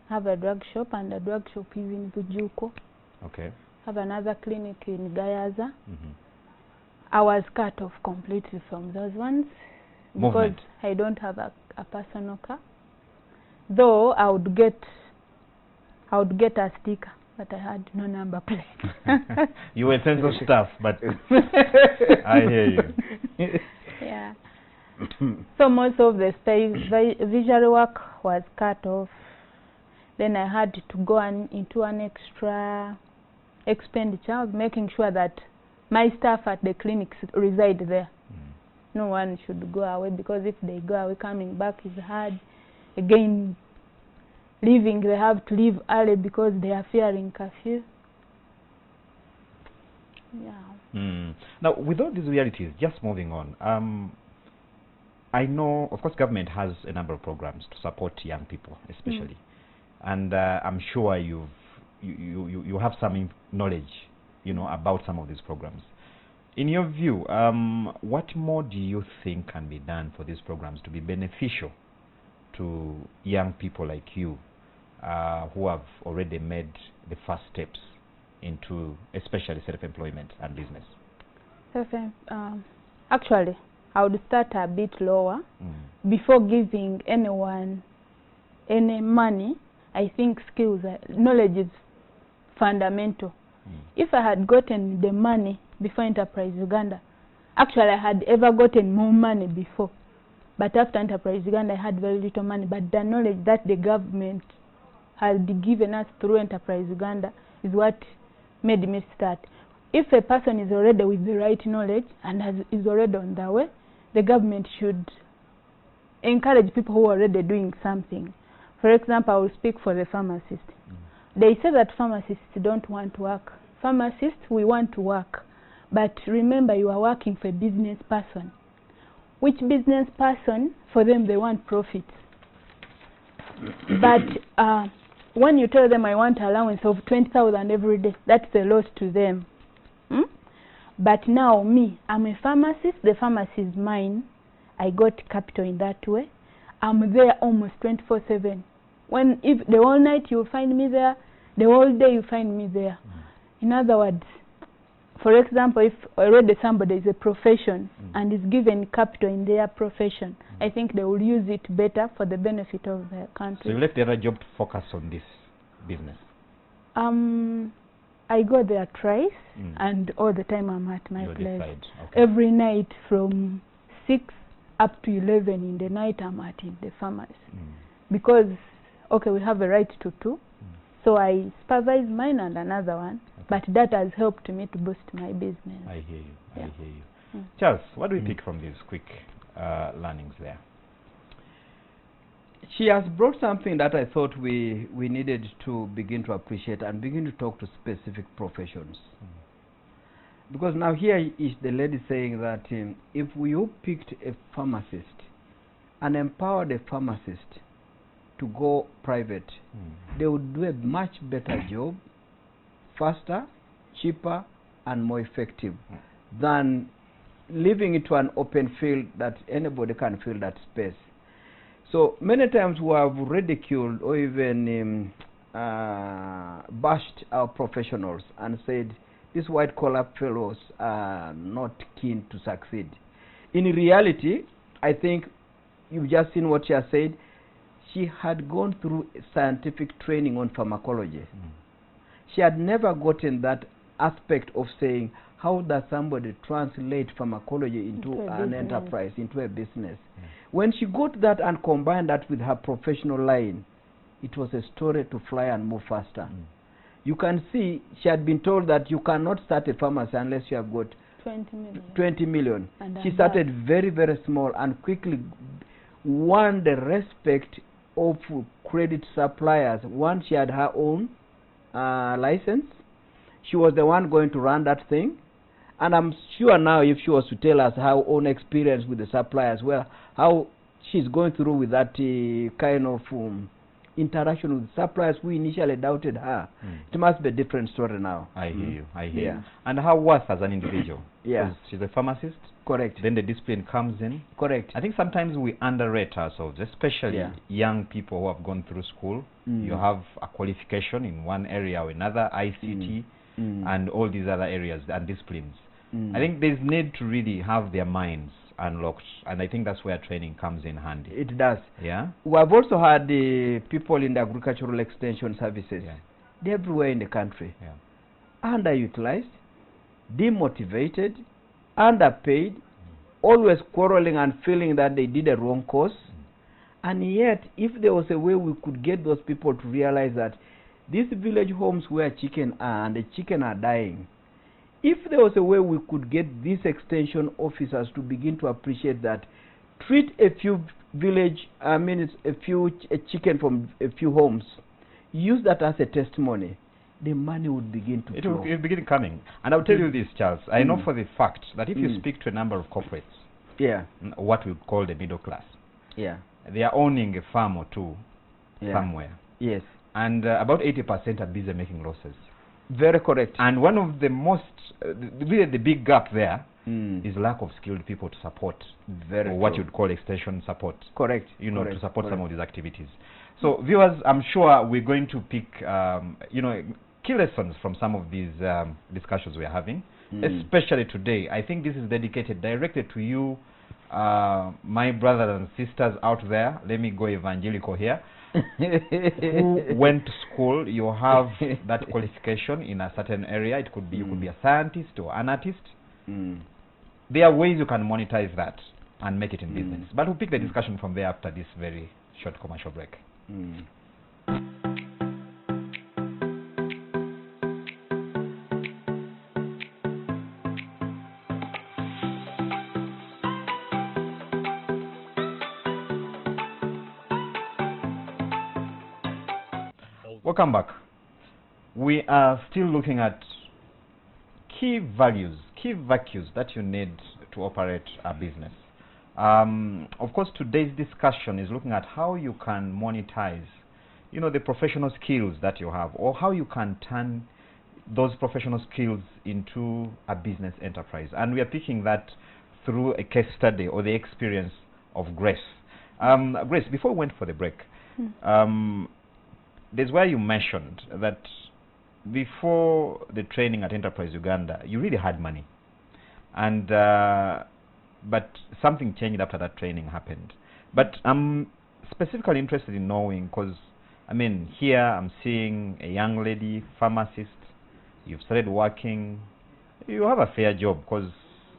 have a drug shop, and the drug shop is in Bujuko. Okay. Have another clinic in Gayaza. I was cut off completely from those ones because I don't have a personal car. Though I would get a sticker, but I had no number plate. You were census staff, but I hear you. Yeah. So most of the visual work was cut off. Then I had to go into an extra expenditure, making sure that my staff at the clinics reside there. No one should go away, because if they go away, coming back is hard. Again, leaving, they have to leave early because they are fearing curfew. Yeah. Now, with all these realities, just moving on, I know, of course, government has a number of programs to support young people, especially, and I'm sure you have some knowledge, you know, about some of these programs. In your view, what more do you think can be done for these programs to be beneficial to young people like you, who have already made the first steps into especially self-employment and business? Actually, I would start a bit lower. Before giving anyone any money, I think skills, knowledge is fundamental. If I had gotten the money before Enterprise Uganda, actually I had ever gotten more money before, but after Enterprise Uganda I had very little money. But the knowledge that the government has given us through Enterprise Uganda is what made me start. If a person is already with the right knowledge and is already on the way, the government should encourage people who are already doing something. For example, I will speak for the pharmacist. they say that pharmacists don't want to work. Pharmacists, we want to work. But remember, you are working for a business person. Which business person? For them, they want profits. But when you tell them I want allowance of 20,000 every day, that's a loss to them. But now me, I'm a pharmacist. The pharmacy is mine. I got capital in that way. I'm there almost 24/7. If the whole night you find me there, the whole day you find me there. In other words, for example, if already somebody is a profession and is given capital in their profession, I think they will use it better for the benefit of their country. So you left the other job to focus on this business? I go there twice, and all the time I'm at my place. Okay. Every night from 6 up to 11 in the night I'm at in the pharmacy. Because, okay, we have a right to two. So I supervise mine and another one, but that has helped me to boost my business. I hear you. I hear you. Charles, what do we pick from these quick learnings there? She has brought something that I thought we needed to begin to appreciate and begin to talk to specific professions. Because now here is the lady saying that if you picked a pharmacist and empowered a pharmacist to go private, they would do a much better job, faster, cheaper, and more effective than leaving it to an open field that anybody can fill that space. So many times we have ridiculed or even bashed our professionals and said these white collar fellows are not keen to succeed. In reality, I think you've just seen what she has said. She had gone through scientific training on pharmacology. She had never gotten that aspect of saying, how does somebody translate pharmacology into an enterprise, into a business? When she got that and combined that with her professional line, it was a story to fly and move faster. You can see she had been told that you cannot start a pharmacy unless you have got 20 million. She started very, very small and quickly won the respect of credit suppliers. Once she had her own license, she was the one going to run that thing. And I'm sure now if she was to tell us her own experience with the suppliers, well, how she's going through with that kind of interaction with suppliers who initially doubted her, it must be a different story now. I hear you. I hear you. And her worth as an individual. Because she's a pharmacist. Correct. Then the discipline comes in. Correct. I think sometimes we underrate ourselves, especially young people who have gone through school. You have a qualification in one area or another, ICT, and all these other areas and disciplines. I think there's need to really have their minds unlocked, and I think that's where training comes in handy. It does. Yeah. We have also had the people in the agricultural extension services. They're everywhere in the country. Underutilized, demotivated, underpaid, always quarreling and feeling that they did a wrong course. And yet, if there was a way we could get those people to realize that these village homes where chicken are and the chicken are dying, if there was a way we could get these extension officers to begin to appreciate that, treat a few chicken from a few homes, use that as a testimony, the money would begin to flow. It will begin coming. And I'll tell you this, Charles, I know for the fact that if you speak to a number of corporates, what we call the middle class, they are owning a farm or two somewhere. Yes. And about 80% are busy making losses. Very correct. And one of the most, really the big gap there is lack of skilled people to support, or what you'd call extension support. Correct. You know, to support some of these activities. So viewers, I'm sure we're going to pick, key lessons from some of these discussions we're having, especially today. I think this is dedicated directly to you, my brothers and sisters out there. Let me go evangelical here. Who went to school, you have that qualification in a certain area. It could be you could be a scientist or an artist. There are ways you can monetize that and make it in business. But we'll pick the discussion from there after this very short commercial break. Welcome back. we are still looking at key values, key values that you need to operate a business. Of course, today's discussion is looking at how you can monetize, you know, the professional skills that you have, or how you can turn those professional skills into a business enterprise. And we are picking that through a case study or the experience of Grace. Grace, before we went for the break, there's where you mentioned that before the training at Enterprise Uganda, you really had money. And but something changed after that training happened. But I'm specifically interested in knowing, because I mean, here I'm seeing a young lady, pharmacist. You've started working. You have a fair job, because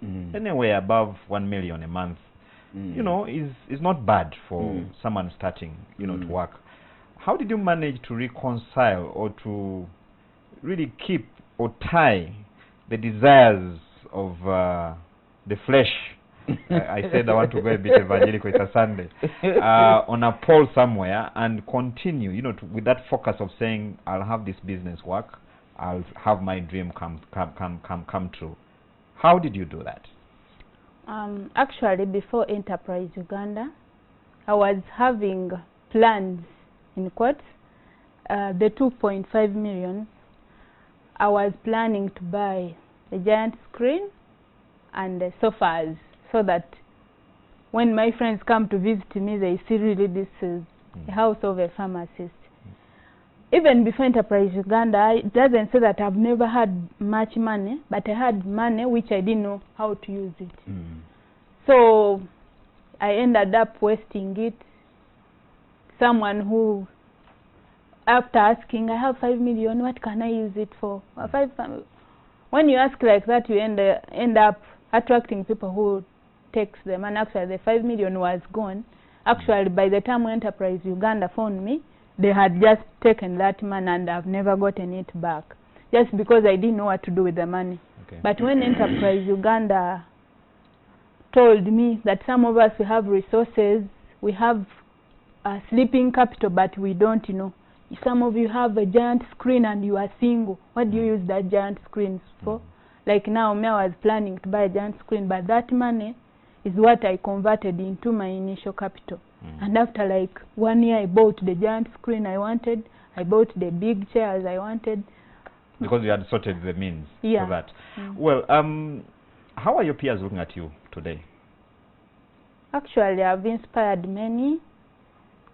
anywhere above 1 million a month, you know, is not bad for someone starting, you know, to work. How did you manage to reconcile or to really keep or tie the desires of the flesh? I said I want to go a bit evangelical, it's a Sunday, on a pole somewhere, and continue, you know, with that focus of saying, I'll have this business work, I'll have my dream come true. How did you do that? Actually, before Enterprise Uganda, I was having plans, in quotes, the 2.5 million. I was planning to buy a giant screen and the sofas, so that when my friends come to visit me, they see really this is a house of a pharmacist. Even before Enterprise Uganda, it doesn't say that I've never had much money, but I had money which I didn't know how to use it. So I ended up wasting it. Someone who, after asking, I have 5 million, what can I use it for? When you ask like that, you end up attracting people who takes them, and actually the 5 million was gone. Actually, by the time Enterprise Uganda phoned me, they had just taken that money, and I've never gotten it back, just because I didn't know what to do with the money. Okay. But when Enterprise Uganda told me that some of us, we have resources, we have a sleeping capital, but we don't, you know, some of you have a giant screen and you are single, what do you use that giant screen for? Like now, me, I was planning to buy a giant screen, but that money is what I converted into my initial capital. And after like 1 year, I bought the giant screen I wanted. I bought the big chairs I wanted. Because you had sorted the means for that. Well, how are your peers looking at you today? Actually, I've inspired many.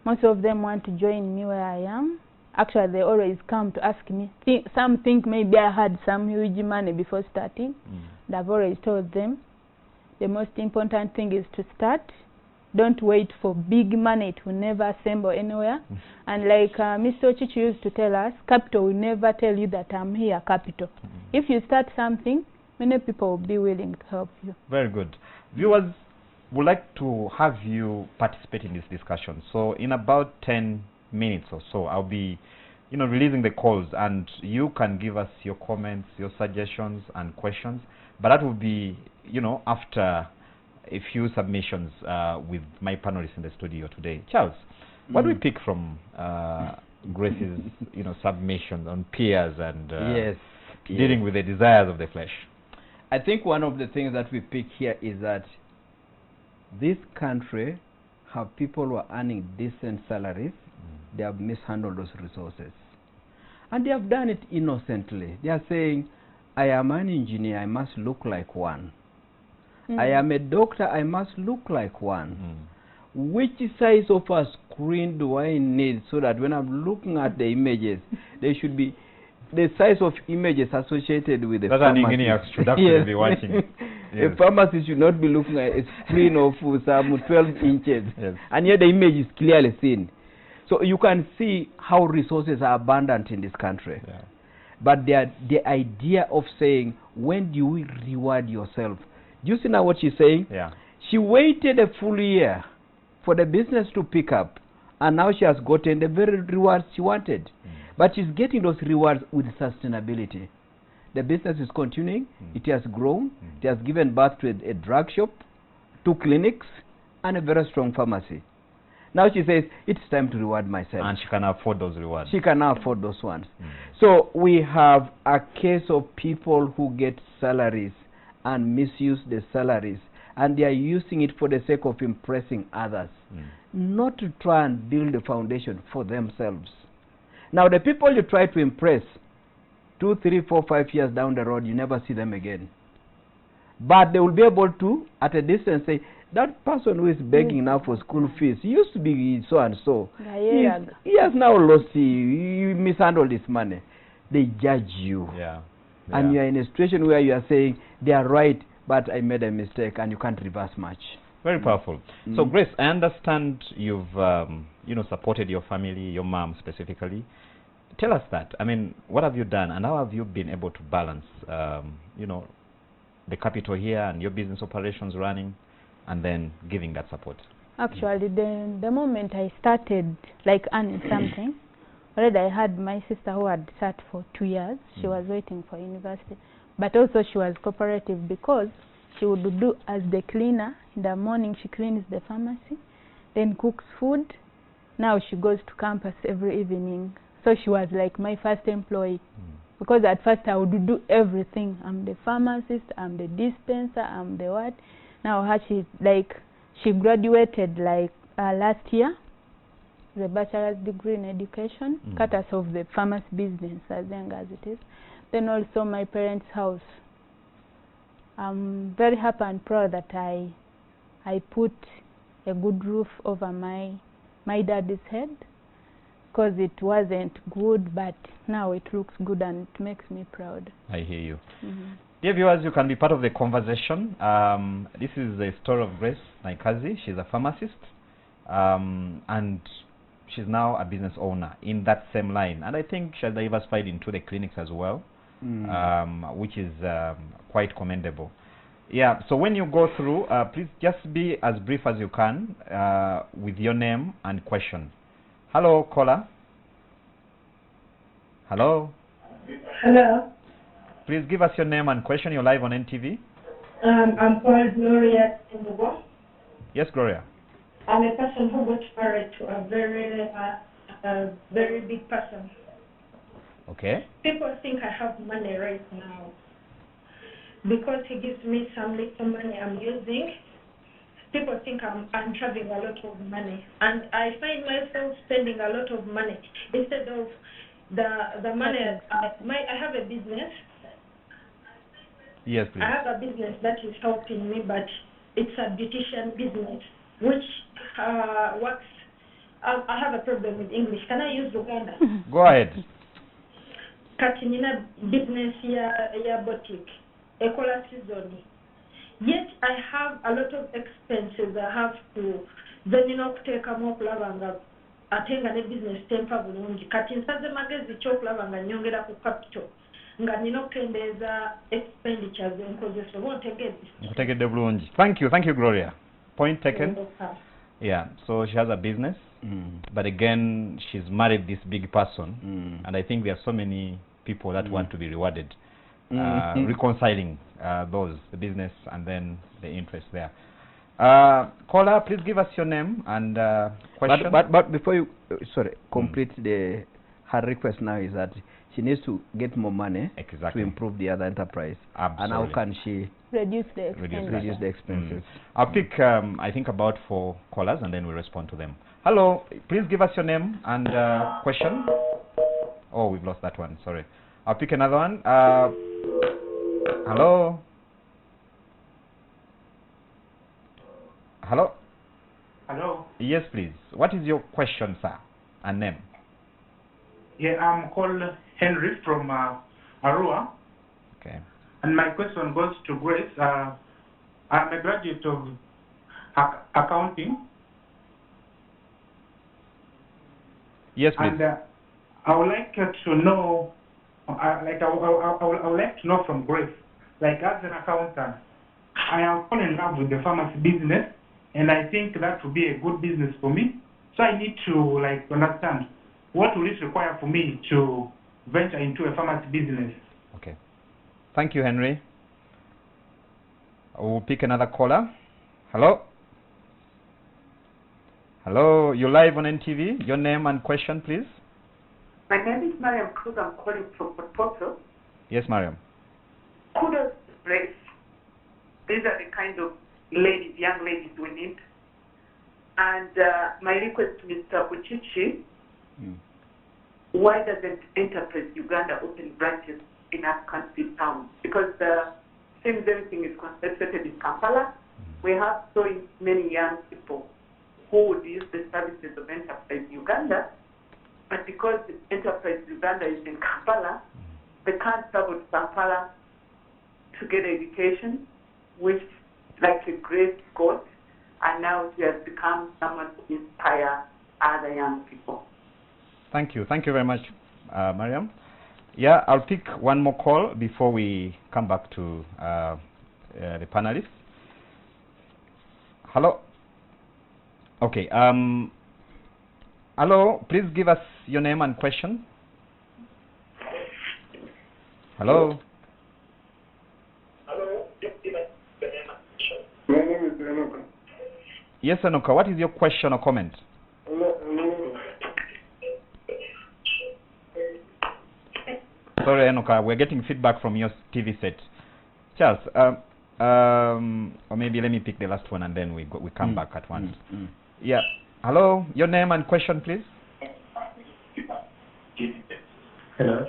Most of them want to join me where I am. Actually, they always come to ask me. Some think maybe I had some huge money before starting. And I've always told them, the most important thing is to start. Don't wait for big money. It will never assemble anywhere. And like Mr. Chichi used to tell us, capital will never tell you that I'm here, capital. If you start something, many people will be willing to help you. Very good. Viewers would like to have you participate in this discussion. So in about 10 minutes or so, I'll be, you know, releasing the calls, and you can give us your comments, your suggestions and questions. But that will be, you know, after a few submissions with my panelists in the studio today. Charles, what do we pick from Grace's, you know, submissions on peers and dealing with the desires of the flesh? I think one of the things that we pick here is that this country have people who are earning decent salaries. They have mishandled those resources, and they have done it innocently. They are saying, I am an engineer, I must look like one. I am a doctor, I must look like one. Which size of a screen do I need so that when I'm looking at the images, there should be the size of images associated with the pharmacy. An engineer should actually be watching. A pharmacist should not be looking at a screen of some 12 inches. And yet the image is clearly seen. So you can see how resources are abundant in this country. But the idea of saying, when do we reward yourself? Do you see now what she's saying? She waited a full year for the business to pick up, and now she has gotten the very rewards she wanted. But she's getting those rewards with sustainability. The business is continuing, it has grown, it has given birth to a drug shop, 2 clinics, and a very strong pharmacy. Now she says, it's time to reward myself. And she can afford those rewards. She can afford those ones. So we have a case of people who get salaries and misuse the salaries, and they are using it for the sake of impressing others, not to try and build a foundation for themselves. Now the people you try to impress, 2, 3, 4, 5 years down the road, you never see them again. But they will be able to, at a distance, say, that person who is begging now for school fees, he used to be so and so. He has now lost, he mishandled his money. They judge you. And you are in a situation where you are saying, they are right, but I made a mistake, and you can't reverse much. Very powerful. So Grace, I understand you've supported your family, your mom specifically. Tell us that. I mean, what have you done, and how have you been able to balance, the capital here and your business operations running, and then giving that support? Actually, the moment I started like earning something, already I had my sister who had sat for 2 years. She was waiting for university, but also she was cooperative because she would do as the cleaner. In the morning she cleans the pharmacy, then cooks food. Now she goes to campus every evening. So she was like my first employee. Because at first I would do everything. I'm the pharmacist, I'm the dispenser, I'm the what. Now she graduated like last year, the bachelor's degree in education, cut us off the pharmacy business as young as it is. Then also my parents' house. I'm very happy and proud that I put a good roof over my daddy's head, because it wasn't good, but now it looks good and it makes me proud. I hear you. Dear viewers, you can be part of the conversation. This is the story of Grace Naikazi. She's a pharmacist, and she's now a business owner in that same line. And I think she has diversified into the clinics as well, which is quite commendable. Yeah, so when you go through, please just be as brief as you can with your name and question. Hello, caller. Hello. Hello. Please give us your name and question. You're live on NTV. I'm called Gloria Timbo. Yes, Gloria. I'm a person who got married to a very big person. Okay. People think I have money right now because he gives me some little money I'm using. People think I'm having a lot of money, and I find myself spending a lot of money instead of the money. I have a business. Yes, please. I have a business that is helping me, but it's a beautician business, which works. I have a problem with English. Can I use Uganda? Go ahead. Katinina business ya boutique, ekola season. Yet I have a lot of expenses I have to then kuteeka mu okulabanga ate nga ne business tempa bulungi. Kati nsaze magezi ky'okulabanga nyongera ku capital nga nina okukendeeza expenditures enkozesa oba ontegedde. Nkutegedde bulungi. Thank you, Gloria. Point taken. Yeah, so she has a business, but again, she's married this big person, and I think there are so many people that want to be rewarded, reconciling the business and then the interest there. Caller, please give us your name and question. But before you, complete her request now is that she needs to get more money to improve the other enterprise. Absolutely. And how can she reduce the expenses? I'll pick, I think, about 4 callers, and then we'll respond to them. Hello, please give us your name and question. Oh, we've lost that one, sorry. I'll pick another one. Hello? Hello? Hello? Yes, please. What is your question, sir, and name? Yeah, I'm called Henry from Arua. Okay. And my question goes to Grace. I'm a graduate of accounting. Yes, please. And I would like to know, I would like to know from Grace, like as an accountant, I am falling in love with the pharmacy business, and I think that would be a good business for me. So I need to understand what will it require for me to venture into a pharmacy business. Okay. Thank you, Henry. I will pick another caller. Hello? Hello, you're live on NTV. Your name and question, please. My name is Mariam Cruz. I'm calling from Portpoto. Yes, Mariam. Kudos to Grace. These are the kind of ladies, young ladies we need. And my request to Mr. Uchichi, why doesn't Enterprise Uganda open branches in up-country towns? Because seems everything is concentrated in Kampala. We have so many young people who would use the services of Enterprise Uganda, but because Enterprise Uganda is in Kampala, they can't travel to Kampala to get education, which, like a great got, and now she has become someone to inspire other young people. Thank you. Thank you very much, Mariam. Yeah, I'll pick one more call before we come back to the panelists. Hello. Okay. Hello. Please give us your name and question. Hello. Hello. My name is Enoka. Yes, Enoka. What is your question or comment? Sorry, Enoka. We're getting feedback from your TV set. Charles, or maybe let me pick the last one and then we come back at once. Yeah. Hello. Your name and question, please. Hello.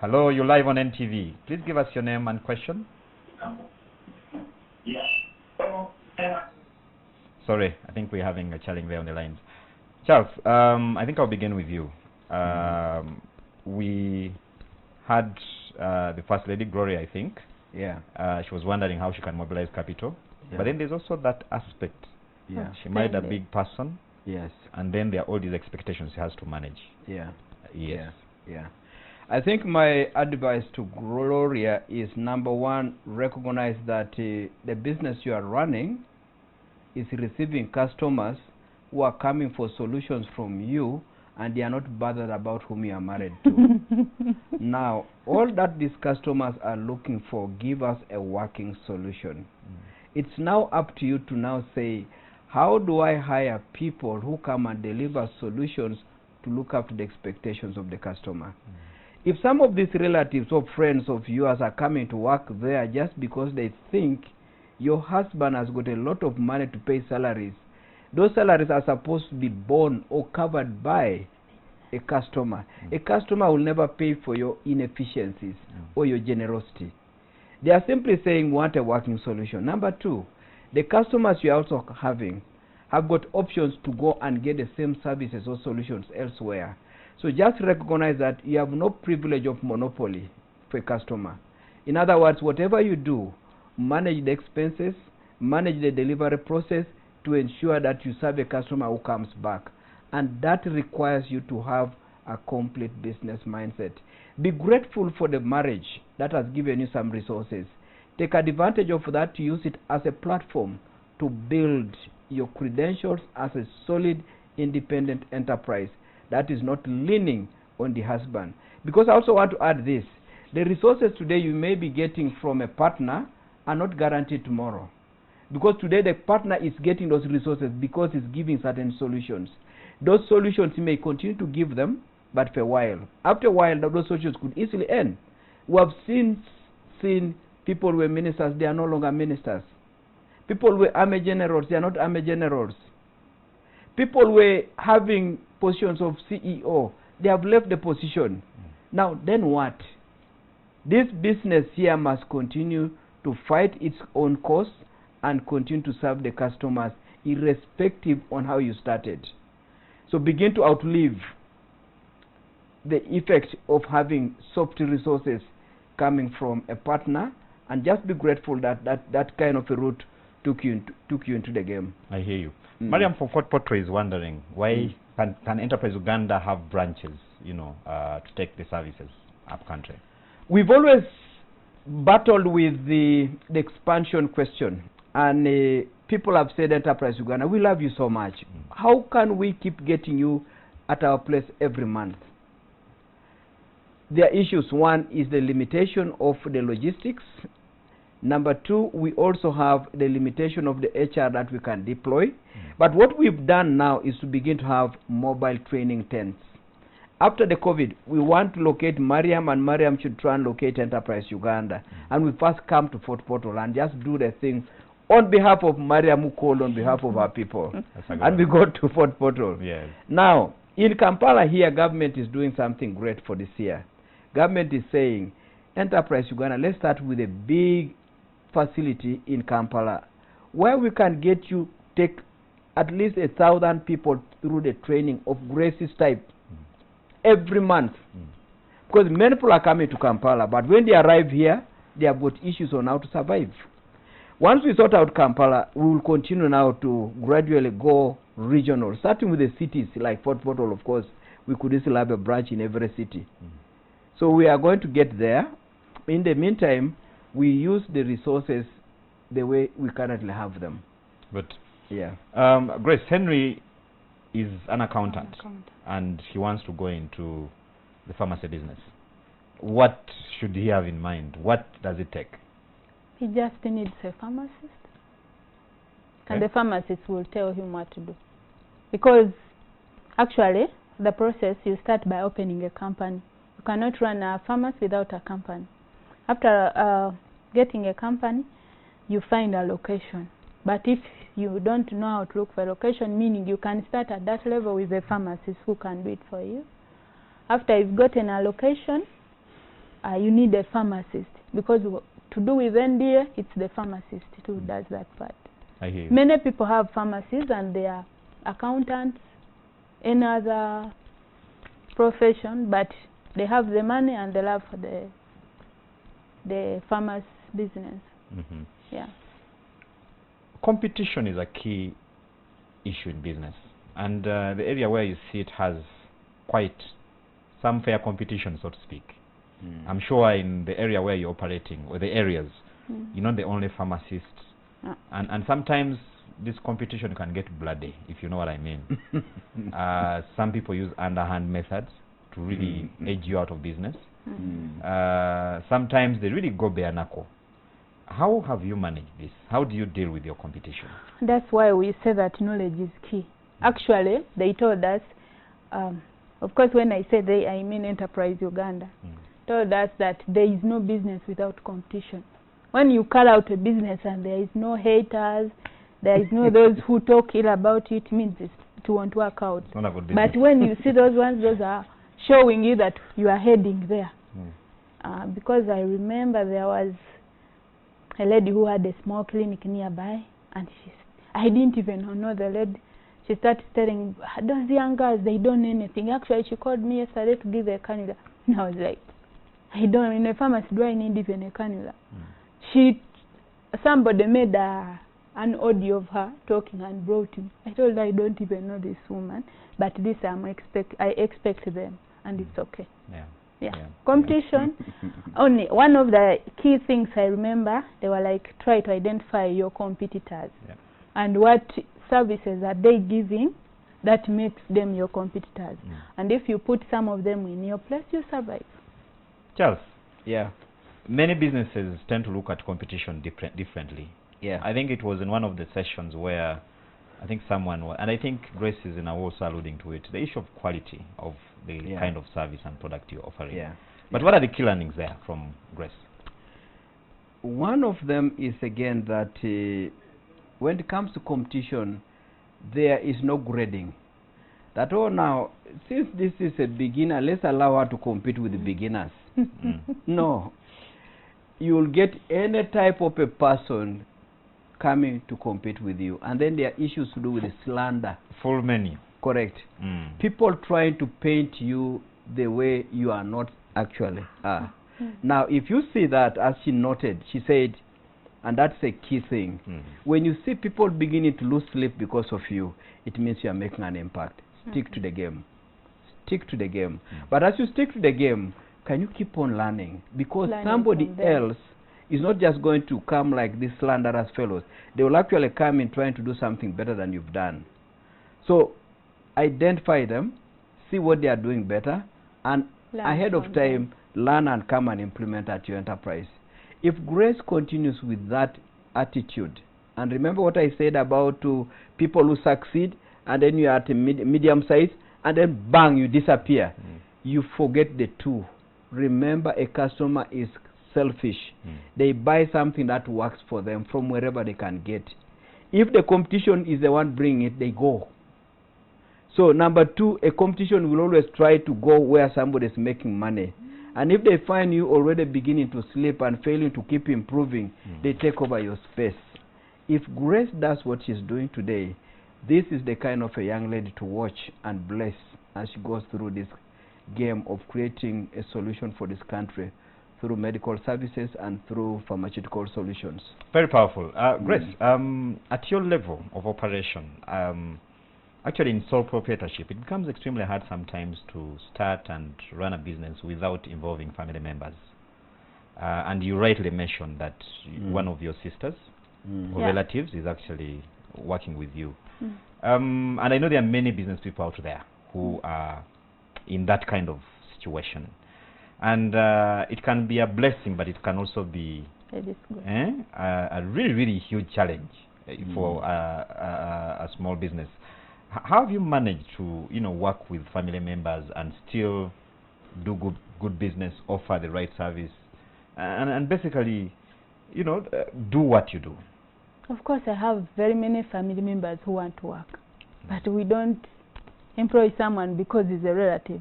Hello. You're live on NTV. Please give us your name and question. Sorry, I think we're having a challenge there on the lines. Charles, I think I'll begin with you. We had the First Lady, Gloria, I think. Yeah. She was wondering how she can mobilize capital. Yeah. But then there's also that aspect. Yeah. She married a big person. Yes. And then there are all these expectations she has to manage. Yeah. Yes. Yeah. I think my advice to Gloria is, number one, recognize that the business you are running is receiving customers who are coming for solutions from you, and they are not bothered about whom you are married to. Now, all that these customers are looking for, give us a working solution. It's now up to you to now say, how do I hire people who come and deliver solutions to look up to the expectations of the customer? If some of these relatives or friends of yours are coming to work there just because they think your husband has got a lot of money to pay salaries, those salaries are supposed to be borne or covered by a customer. A customer will never pay for your inefficiencies or your generosity. They are simply saying, want a working solution. Number two, the customers you are also having have got options to go and get the same services or solutions elsewhere. So just recognize that you have no privilege of monopoly for a customer. In other words, whatever you do, manage the expenses, manage the delivery process to ensure that you serve a customer who comes back. And that requires you to have a complete business mindset. Be grateful for the marriage that has given you some resources. Take advantage of that to use it as a platform to build your credentials as a solid, independent enterprise that is not leaning on the husband. Because I also want to add this. The resources today you may be getting from a partner are not guaranteed tomorrow. Because today the partner is getting those resources because he's giving certain solutions. Those solutions he may continue to give them, but for a while. After a while, those solutions could easily end. We have seen people who were ministers, they are no longer ministers. People were army generals, they are not army generals. People were having positions of CEO, they have left the position. Now, then what? This business here must continue to fight its own cause and continue to serve the customers irrespective on how you started. So begin to outlive the effect of having soft resources coming from a partner, and just be grateful that that kind of a route took you into the game. I hear you. Mariam from Fort Portray is wondering why can Enterprise Uganda have branches, to take the services up country? We've always battled with the expansion question, and people have said, Enterprise Uganda, we love you so much. How can we keep getting you at our place every month? There are issues. One is the limitation of the logistics. Number two, we also have the limitation of the HR that we can deploy. But what we've done now is to begin to have mobile training tents. After the COVID, we want to locate Mariam, and Mariam should try and locate Enterprise Uganda. And we first come to Fort Portal and just do the thing on behalf of Mariam, who called on behalf of our people. And we go to Fort Portal. Yes. Now, in Kampala here, government is doing something great for this year. Government is saying, Enterprise Uganda, let's start with a big facility in Kampala where we can get you take at least 1,000 people through the training of Grace's type every month. Because many people are coming to Kampala, but when they arrive here, they have got issues on how to survive. Once we sort out Kampala, we will continue now to gradually go regional, starting with the cities like Fort Portal. Of course, we could easily have a branch in every city. So we are going to get there. In the meantime, we use the resources the way we currently have them. But yeah, Grace, Henry is an accountant, and he wants to go into the pharmacy business. What should he have in mind? What does it take? He just needs a pharmacist. And the pharmacist will tell him what to do. Because actually, the process, you start by opening a company. You cannot run a pharmacy without a company. After getting a company, you find a location. But if you don't know how to look for a location, meaning you can start at that level with a pharmacist who can do it for you. After you've gotten a location, you need a pharmacist. Because to do with NDA, it's the pharmacist who does that part. I hear you. Many people have pharmacies and they are accountants, any other profession, but they have the money and the love for the pharmacy business. Yeah. Competition is a key issue in business, and the area where you see it has quite some fair competition, so to speak. I'm sure in the area where you're operating, or the areas, you're not the only pharmacist, and sometimes this competition can get bloody, if you know what I mean. Some people use underhand methods to really edge you out of business. Sometimes they really go bare knuckle. How have you managed this? How do you deal with your competition? That's why we say that knowledge is key. Actually, they told us, of course when I say they, I mean Enterprise Uganda, told us that there is no business without competition. When you call out a business and there is no haters, there is no those who talk ill about it, means it won't work out. It's not a good business. But when you see those ones, those are showing you that you are heading there. Because I remember there was a lady who had a small clinic nearby, and I didn't even know the lady. She started telling those young girls, they don't know anything. Actually, she called me yesterday to give a cannula. And I was like, I don't, in a pharmacy, do I need even a cannula? Somebody made an audio of her talking and brought him. I told her I don't even know this woman, but this I expect them, and it's okay. Yeah. Competition. Only one of the key things I remember, they were like, try to identify your competitors and what services are they giving that makes them your competitors. And if you put some of them in your place, you survive. Charles. Yeah. Many businesses tend to look at competition differently. Yeah. I think it was in one of the sessions where I think someone, and I think Grace is also alluding to it, the issue of quality of the kind of service and product you're offering. But what are the key learnings there from Grace? One of them is again that when it comes to competition, there is no grading. That, oh, now, since this is a beginner, let's allow her to compete with the beginners. No. You'll get any type of a person coming to compete with you. And then there are issues to do with the slander. Full menu. Correct. People trying to paint you the way you are not actually are. Now, if you see that, as she noted, she said, and that's a key thing, when you see people beginning to lose sleep because of you, it means you are making an impact. Stick to the game. Stick to the game. But as you stick to the game, can you keep on learning? Because somebody else is not just going to come like these slanderous fellows. They will actually come in trying to do something better than you've done. So identify them, see what they are doing better, and ahead of time, learn and come and implement at your enterprise. If Grace continues with that attitude And remember what I said about people who succeed, and then you are at a medium size, and then bang, you disappear. You forget the two. Remember, a customer is selfish. They buy something that works for them from wherever they can get. If the competition is the one bringing it, they go. So number two, a competition will always try to go where somebody is making money. And if they find you already beginning to slip and failing to keep improving, they take over your space. If Grace does what she's doing today, this is the kind of a young lady to watch and bless as she goes through this game of creating a solution for this country through medical services and through pharmaceutical solutions. Very powerful. Grace, at your level of operation, actually in sole proprietorship, it becomes extremely hard sometimes to start and run a business without involving family members. And you rightly mentioned that one of your sisters or relatives is actually working with you. And I know there are many business people out there who are in that kind of situation. And it can be a blessing, but it can also be a really, really huge challenge for a small business. How have you managed to, work with family members and still do good business, offer the right service, and basically, do what you do? Of course, I have very many family members who want to work, but we don't employ someone because he's a relative.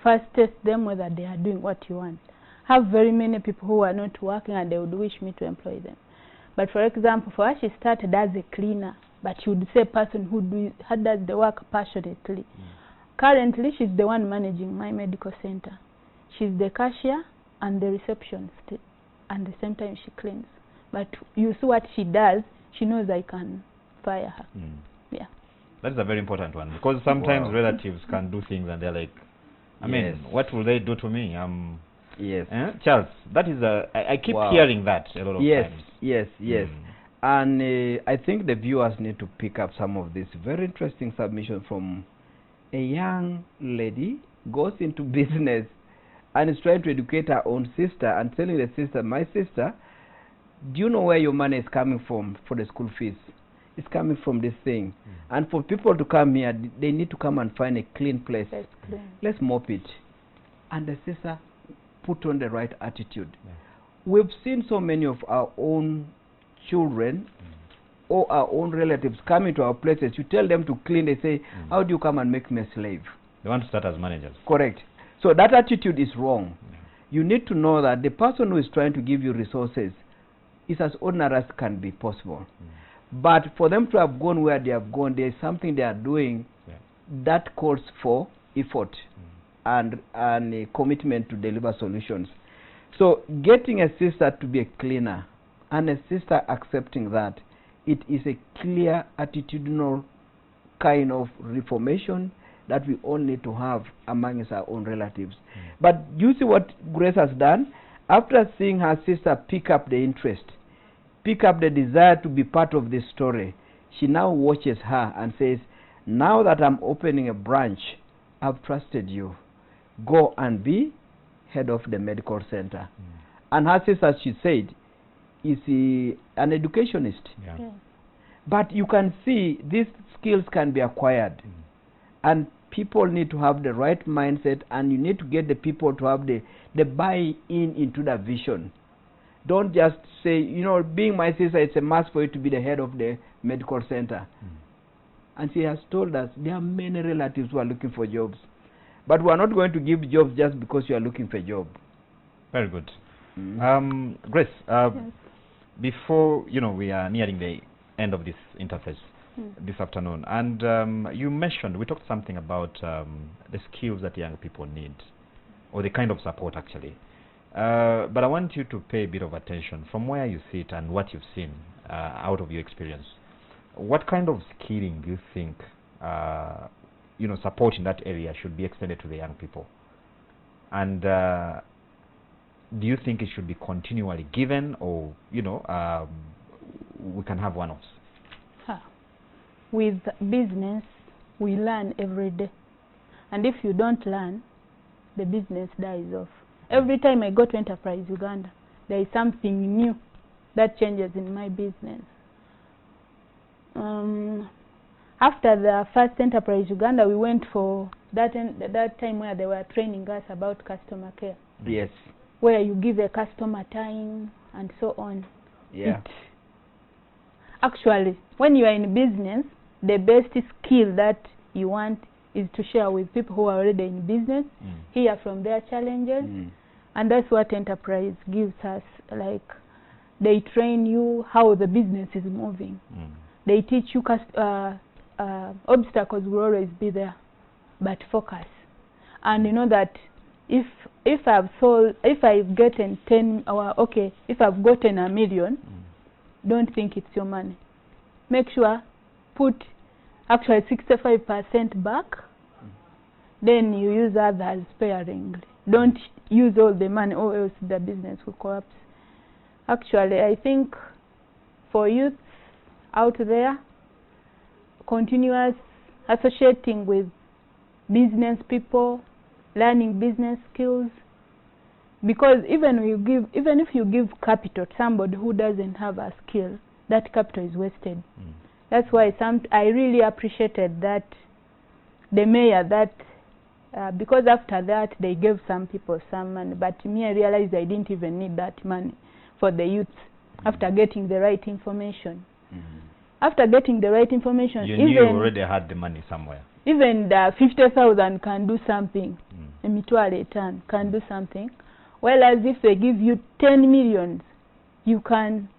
First, test them whether they are doing what you want. I have very many people who are not working and they would wish me to employ them. But for example, for her, she started as a cleaner, but she would say a person who does the work passionately. Currently, she's the one managing my medical center. She's the cashier and the receptionist, and at the same time she cleans. But you see what she does, she knows I can fire her. Yeah. That's a very important one, because sometimes relatives can do things and they're like, I mean, what will they do to me? Yes. Charles, that is I keep hearing that a lot of times. Yes. And I think the viewers need to pick up some of this very interesting submission from a young lady, goes into business and is trying to educate her own sister and telling the sister, my sister, do you know where your money is coming from for the school fees? It's coming from this thing. And for people to come here, they need to come and find a clean place. Let's mop it. And the sister put on the right attitude. We've seen so many of our own children or our own relatives coming to our places. You tell them to clean, they say, how do you come and make me a slave? They want to start as managers. Correct. So that attitude is wrong. You need to know that the person who is trying to give you resources is as ordinary as can be possible. But for them to have gone where they have gone, there is something they are doing that calls for effort and a commitment to deliver solutions. So getting a sister to be a cleaner and a sister accepting that, it is a clear attitudinal kind of reformation that we all need to have amongst our own relatives. But you see what Grace has done? After seeing her sister pick up the interest, pick up the desire to be part of this story, she now watches her and says, now that I'm opening a branch, I've trusted you. Go and be head of the medical center. And her sister, she said, is an educationist. But you can see these skills can be acquired. And people need to have the right mindset, and you need to get the people to have the buy-in into the vision. Don't just say, being my sister, it's a must for you to be the head of the medical center. And she has told us there are many relatives who are looking for jobs. But we are not going to give jobs just because you are looking for a job. Very good. Grace, before, we are nearing the end of this interface this afternoon, and you mentioned, we talked something about the skills that young people need, or the kind of support actually. But I want you to pay a bit of attention from where you sit and what you've seen out of your experience. What kind of skilling do you think, support in that area should be extended to the young people? And do you think it should be continually given, or, we can have one-offs? With business, we learn every day. And if you don't learn, the business dies off. Every time I go to Enterprise Uganda, there is something new that changes in my business. After the first Enterprise Uganda, we went for that time where they were training us about customer care. Yes. Where you give a customer time and so on. Yeah. Actually, when you are in business, the best skill that you want is to share with people who are already in business, hear from their challenges, and that's what Enterprise gives us. Like, they train you how the business is moving. They teach you obstacles will always be there, but focus. And you know that if I've gotten 10 or okay, if I've gotten $1 million, don't think it's your money. Make sure put actually 65% back, then you use others sparingly. Don't use all the money or else the business will collapse. Actually, I think for youth out there, continuous associating with business people, learning business skills, because even if you give capital to somebody who doesn't have a skill, that capital is wasted. That's why I really appreciated that the mayor because after that they gave some people some money, but me, I realized I didn't even need that money for the youth after getting the right information. After getting the right information, you knew you already had the money somewhere. Even the 50,000 can do something. Emitwale 10 can do something. Whereas if they give you 10 million, you can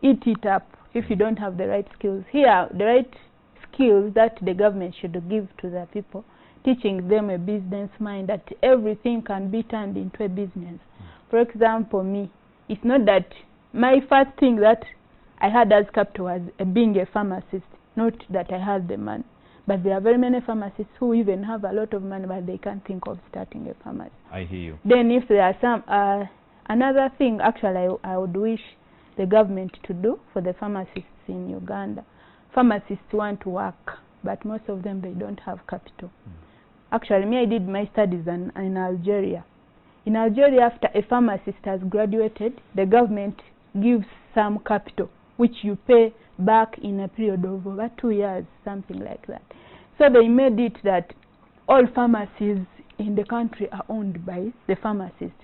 eat it up if you don't have the right skills. Here, the right skills that the government should give to the people, teaching them a business mind, that everything can be turned into a business. For example, me, it's not that my first thing that I had as capital was being a pharmacist, not that I had the money. But there are very many pharmacists who even have a lot of money, but they can't think of starting a pharmacy. I hear you. Then if there are some, another thing actually I would wish the government to do for the pharmacists in Uganda. Pharmacists want to work, but most of them, they don't have capital. Actually, me, I did my studies in Algeria. In Algeria, after a pharmacist has graduated, the government gives some capital, which you pay back in a period of over 2 years, something like that. So they made it that all pharmacies in the country are owned by the pharmacist.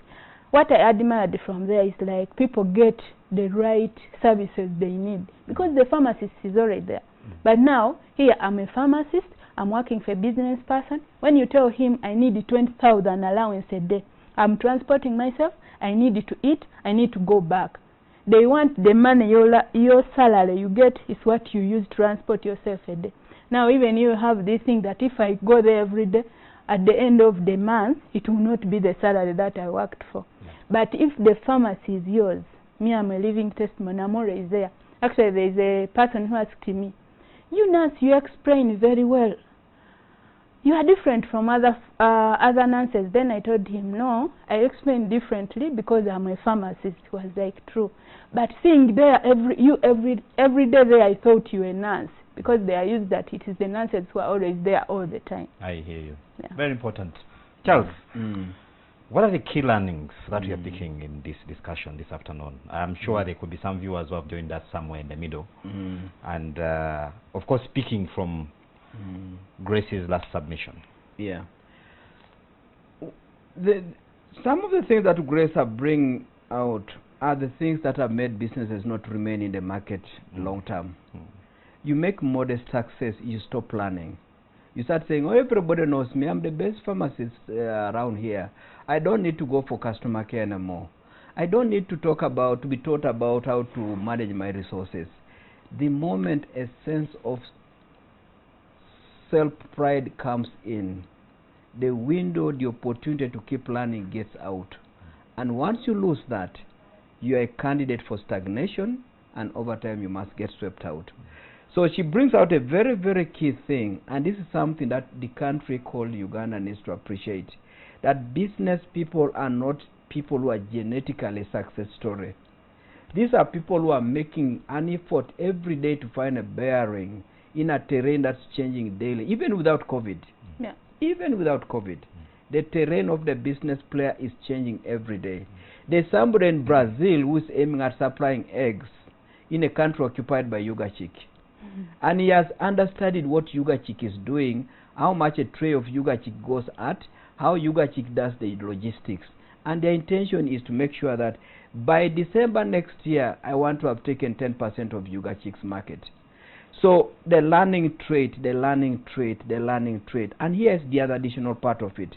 What I admired from there is like people get the right services they need because the pharmacist is already there. But now, here I'm a pharmacist, I'm working for a business person. When you tell him I need 20,000 allowance a day, I'm transporting myself, I need to eat, I need to go back. They want the money, your salary you get is what you use to transport yourself a day. Now even you have this thing that if I go there every day, at the end of the month, it will not be the salary that I worked for. But if the pharmacy is yours, me, I'm a living testimony, I'm always there. Actually, there's a person who asked me, you nurse, you explain very well. You are different from other nurses. Then I told him, no, I explain differently because I'm a pharmacist. It was like true. But seeing there every day there, I thought you were a nurse because they are used that it is the nurses who are always there all the time. I hear you. Yeah. Very important. Charles, what are the key learnings that we are picking in this discussion this afternoon? I'm sure there could be some viewers who have joined us somewhere in the middle. And of course, speaking from Grace's last submission. Yeah. Some of the things that Grace have bring out are the things that have made businesses not remain in the market long term. You make modest success, you stop planning. You start saying, oh, everybody knows me, I'm the best pharmacist around here. I don't need to go for customer care anymore. I don't need to be taught about how to manage my resources. The moment a sense of self-pride comes in, the window, the opportunity to keep learning gets out. And once you lose that, you are a candidate for stagnation, and over time you must get swept out. So she brings out a very, very key thing, and this is something that the country called Uganda needs to appreciate, that business people are not people who are genetically success story. These are people who are making an effort every day to find a bearing in a terrain that's changing daily, even without COVID. Yeah. Even without COVID, the terrain of the business player is changing every day. There's somebody in Brazil who's aiming at supplying eggs, in a country occupied by Ugachik. And he has understudied what Ugachik is doing, how much a tray of Ugachik goes at, how Ugachik does the logistics. And their intention is to make sure that by December next year, I want to have taken 10% of Ugachik's market. So the learning trait. And here's the other additional part of it.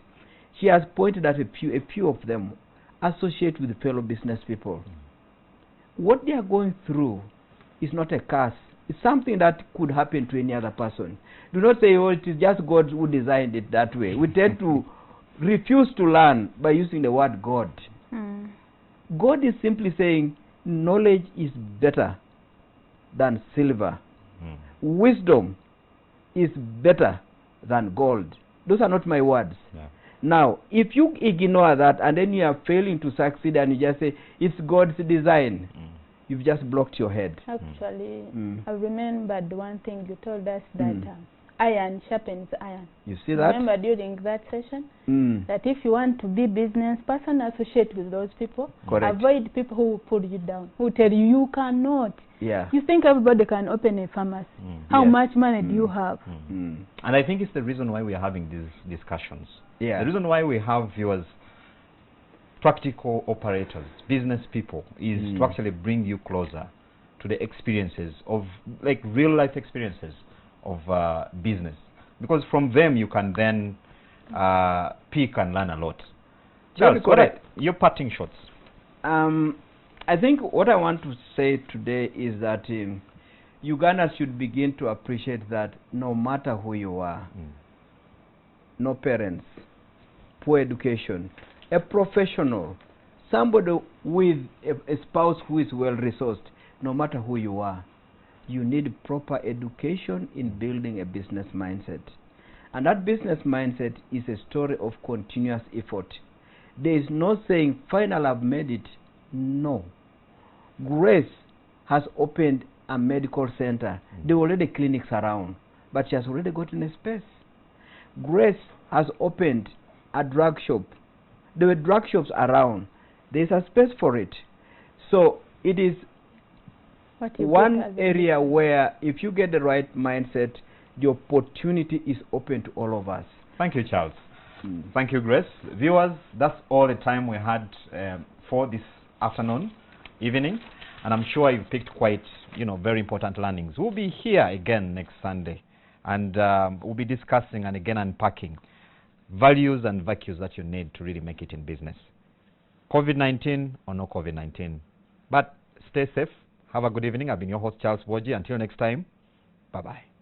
She has pointed out a few of them associate with fellow business people. What they are going through is not a curse. It's something that could happen to any other person. Do not say, oh, it is just God who designed it that way. We tend to refuse to learn by using the word God. God is simply saying knowledge is better than silver. Wisdom is better than gold. Those are not my words. Yeah. Now, if you ignore that and then you are failing to succeed and you just say it's God's design, you've just blocked your head. Actually, I remembered one thing you told us that iron sharpens iron. You see that? Remember during that session that if you want to be business person, associate with those people. Correct. Avoid people who will pull you down, who tell you you cannot. Yeah. You think everybody can open a pharmacy. How Yes. much money do you have? And I think it's the reason why we are having these discussions. Yeah. The reason why we have viewers, practical operators, business people, is to actually bring you closer to the experiences of, like, real life experiences of business. Because from them you can then pick and learn a lot. Very Charles, what are correct. your parting shots? I think what I want to say today is that Uganda should begin to appreciate that no matter who you are, no parents, poor education, a professional, somebody with a spouse who is well resourced, no matter who you are, you need proper education in building a business mindset. And that business mindset is a story of continuous effort. There is no saying, final, I've made it. No. Grace has opened a medical center. There were already clinics around, but she has already gotten a space. Grace has opened a drug shop. There were drug shops around. There is a space for it. So it is one area where if you get the right mindset, the opportunity is open to all of us. Thank you, Charles. Thank you, Grace. Viewers, that's all the time we had for this evening, and I'm sure you've picked quite, very important learnings. We'll be here again next Sunday, and we'll be discussing and again unpacking values and values that you need to really make it in business. COVID-19 or no COVID-19. But stay safe. Have a good evening. I've been your host, Charles Boji. Until next time, bye-bye.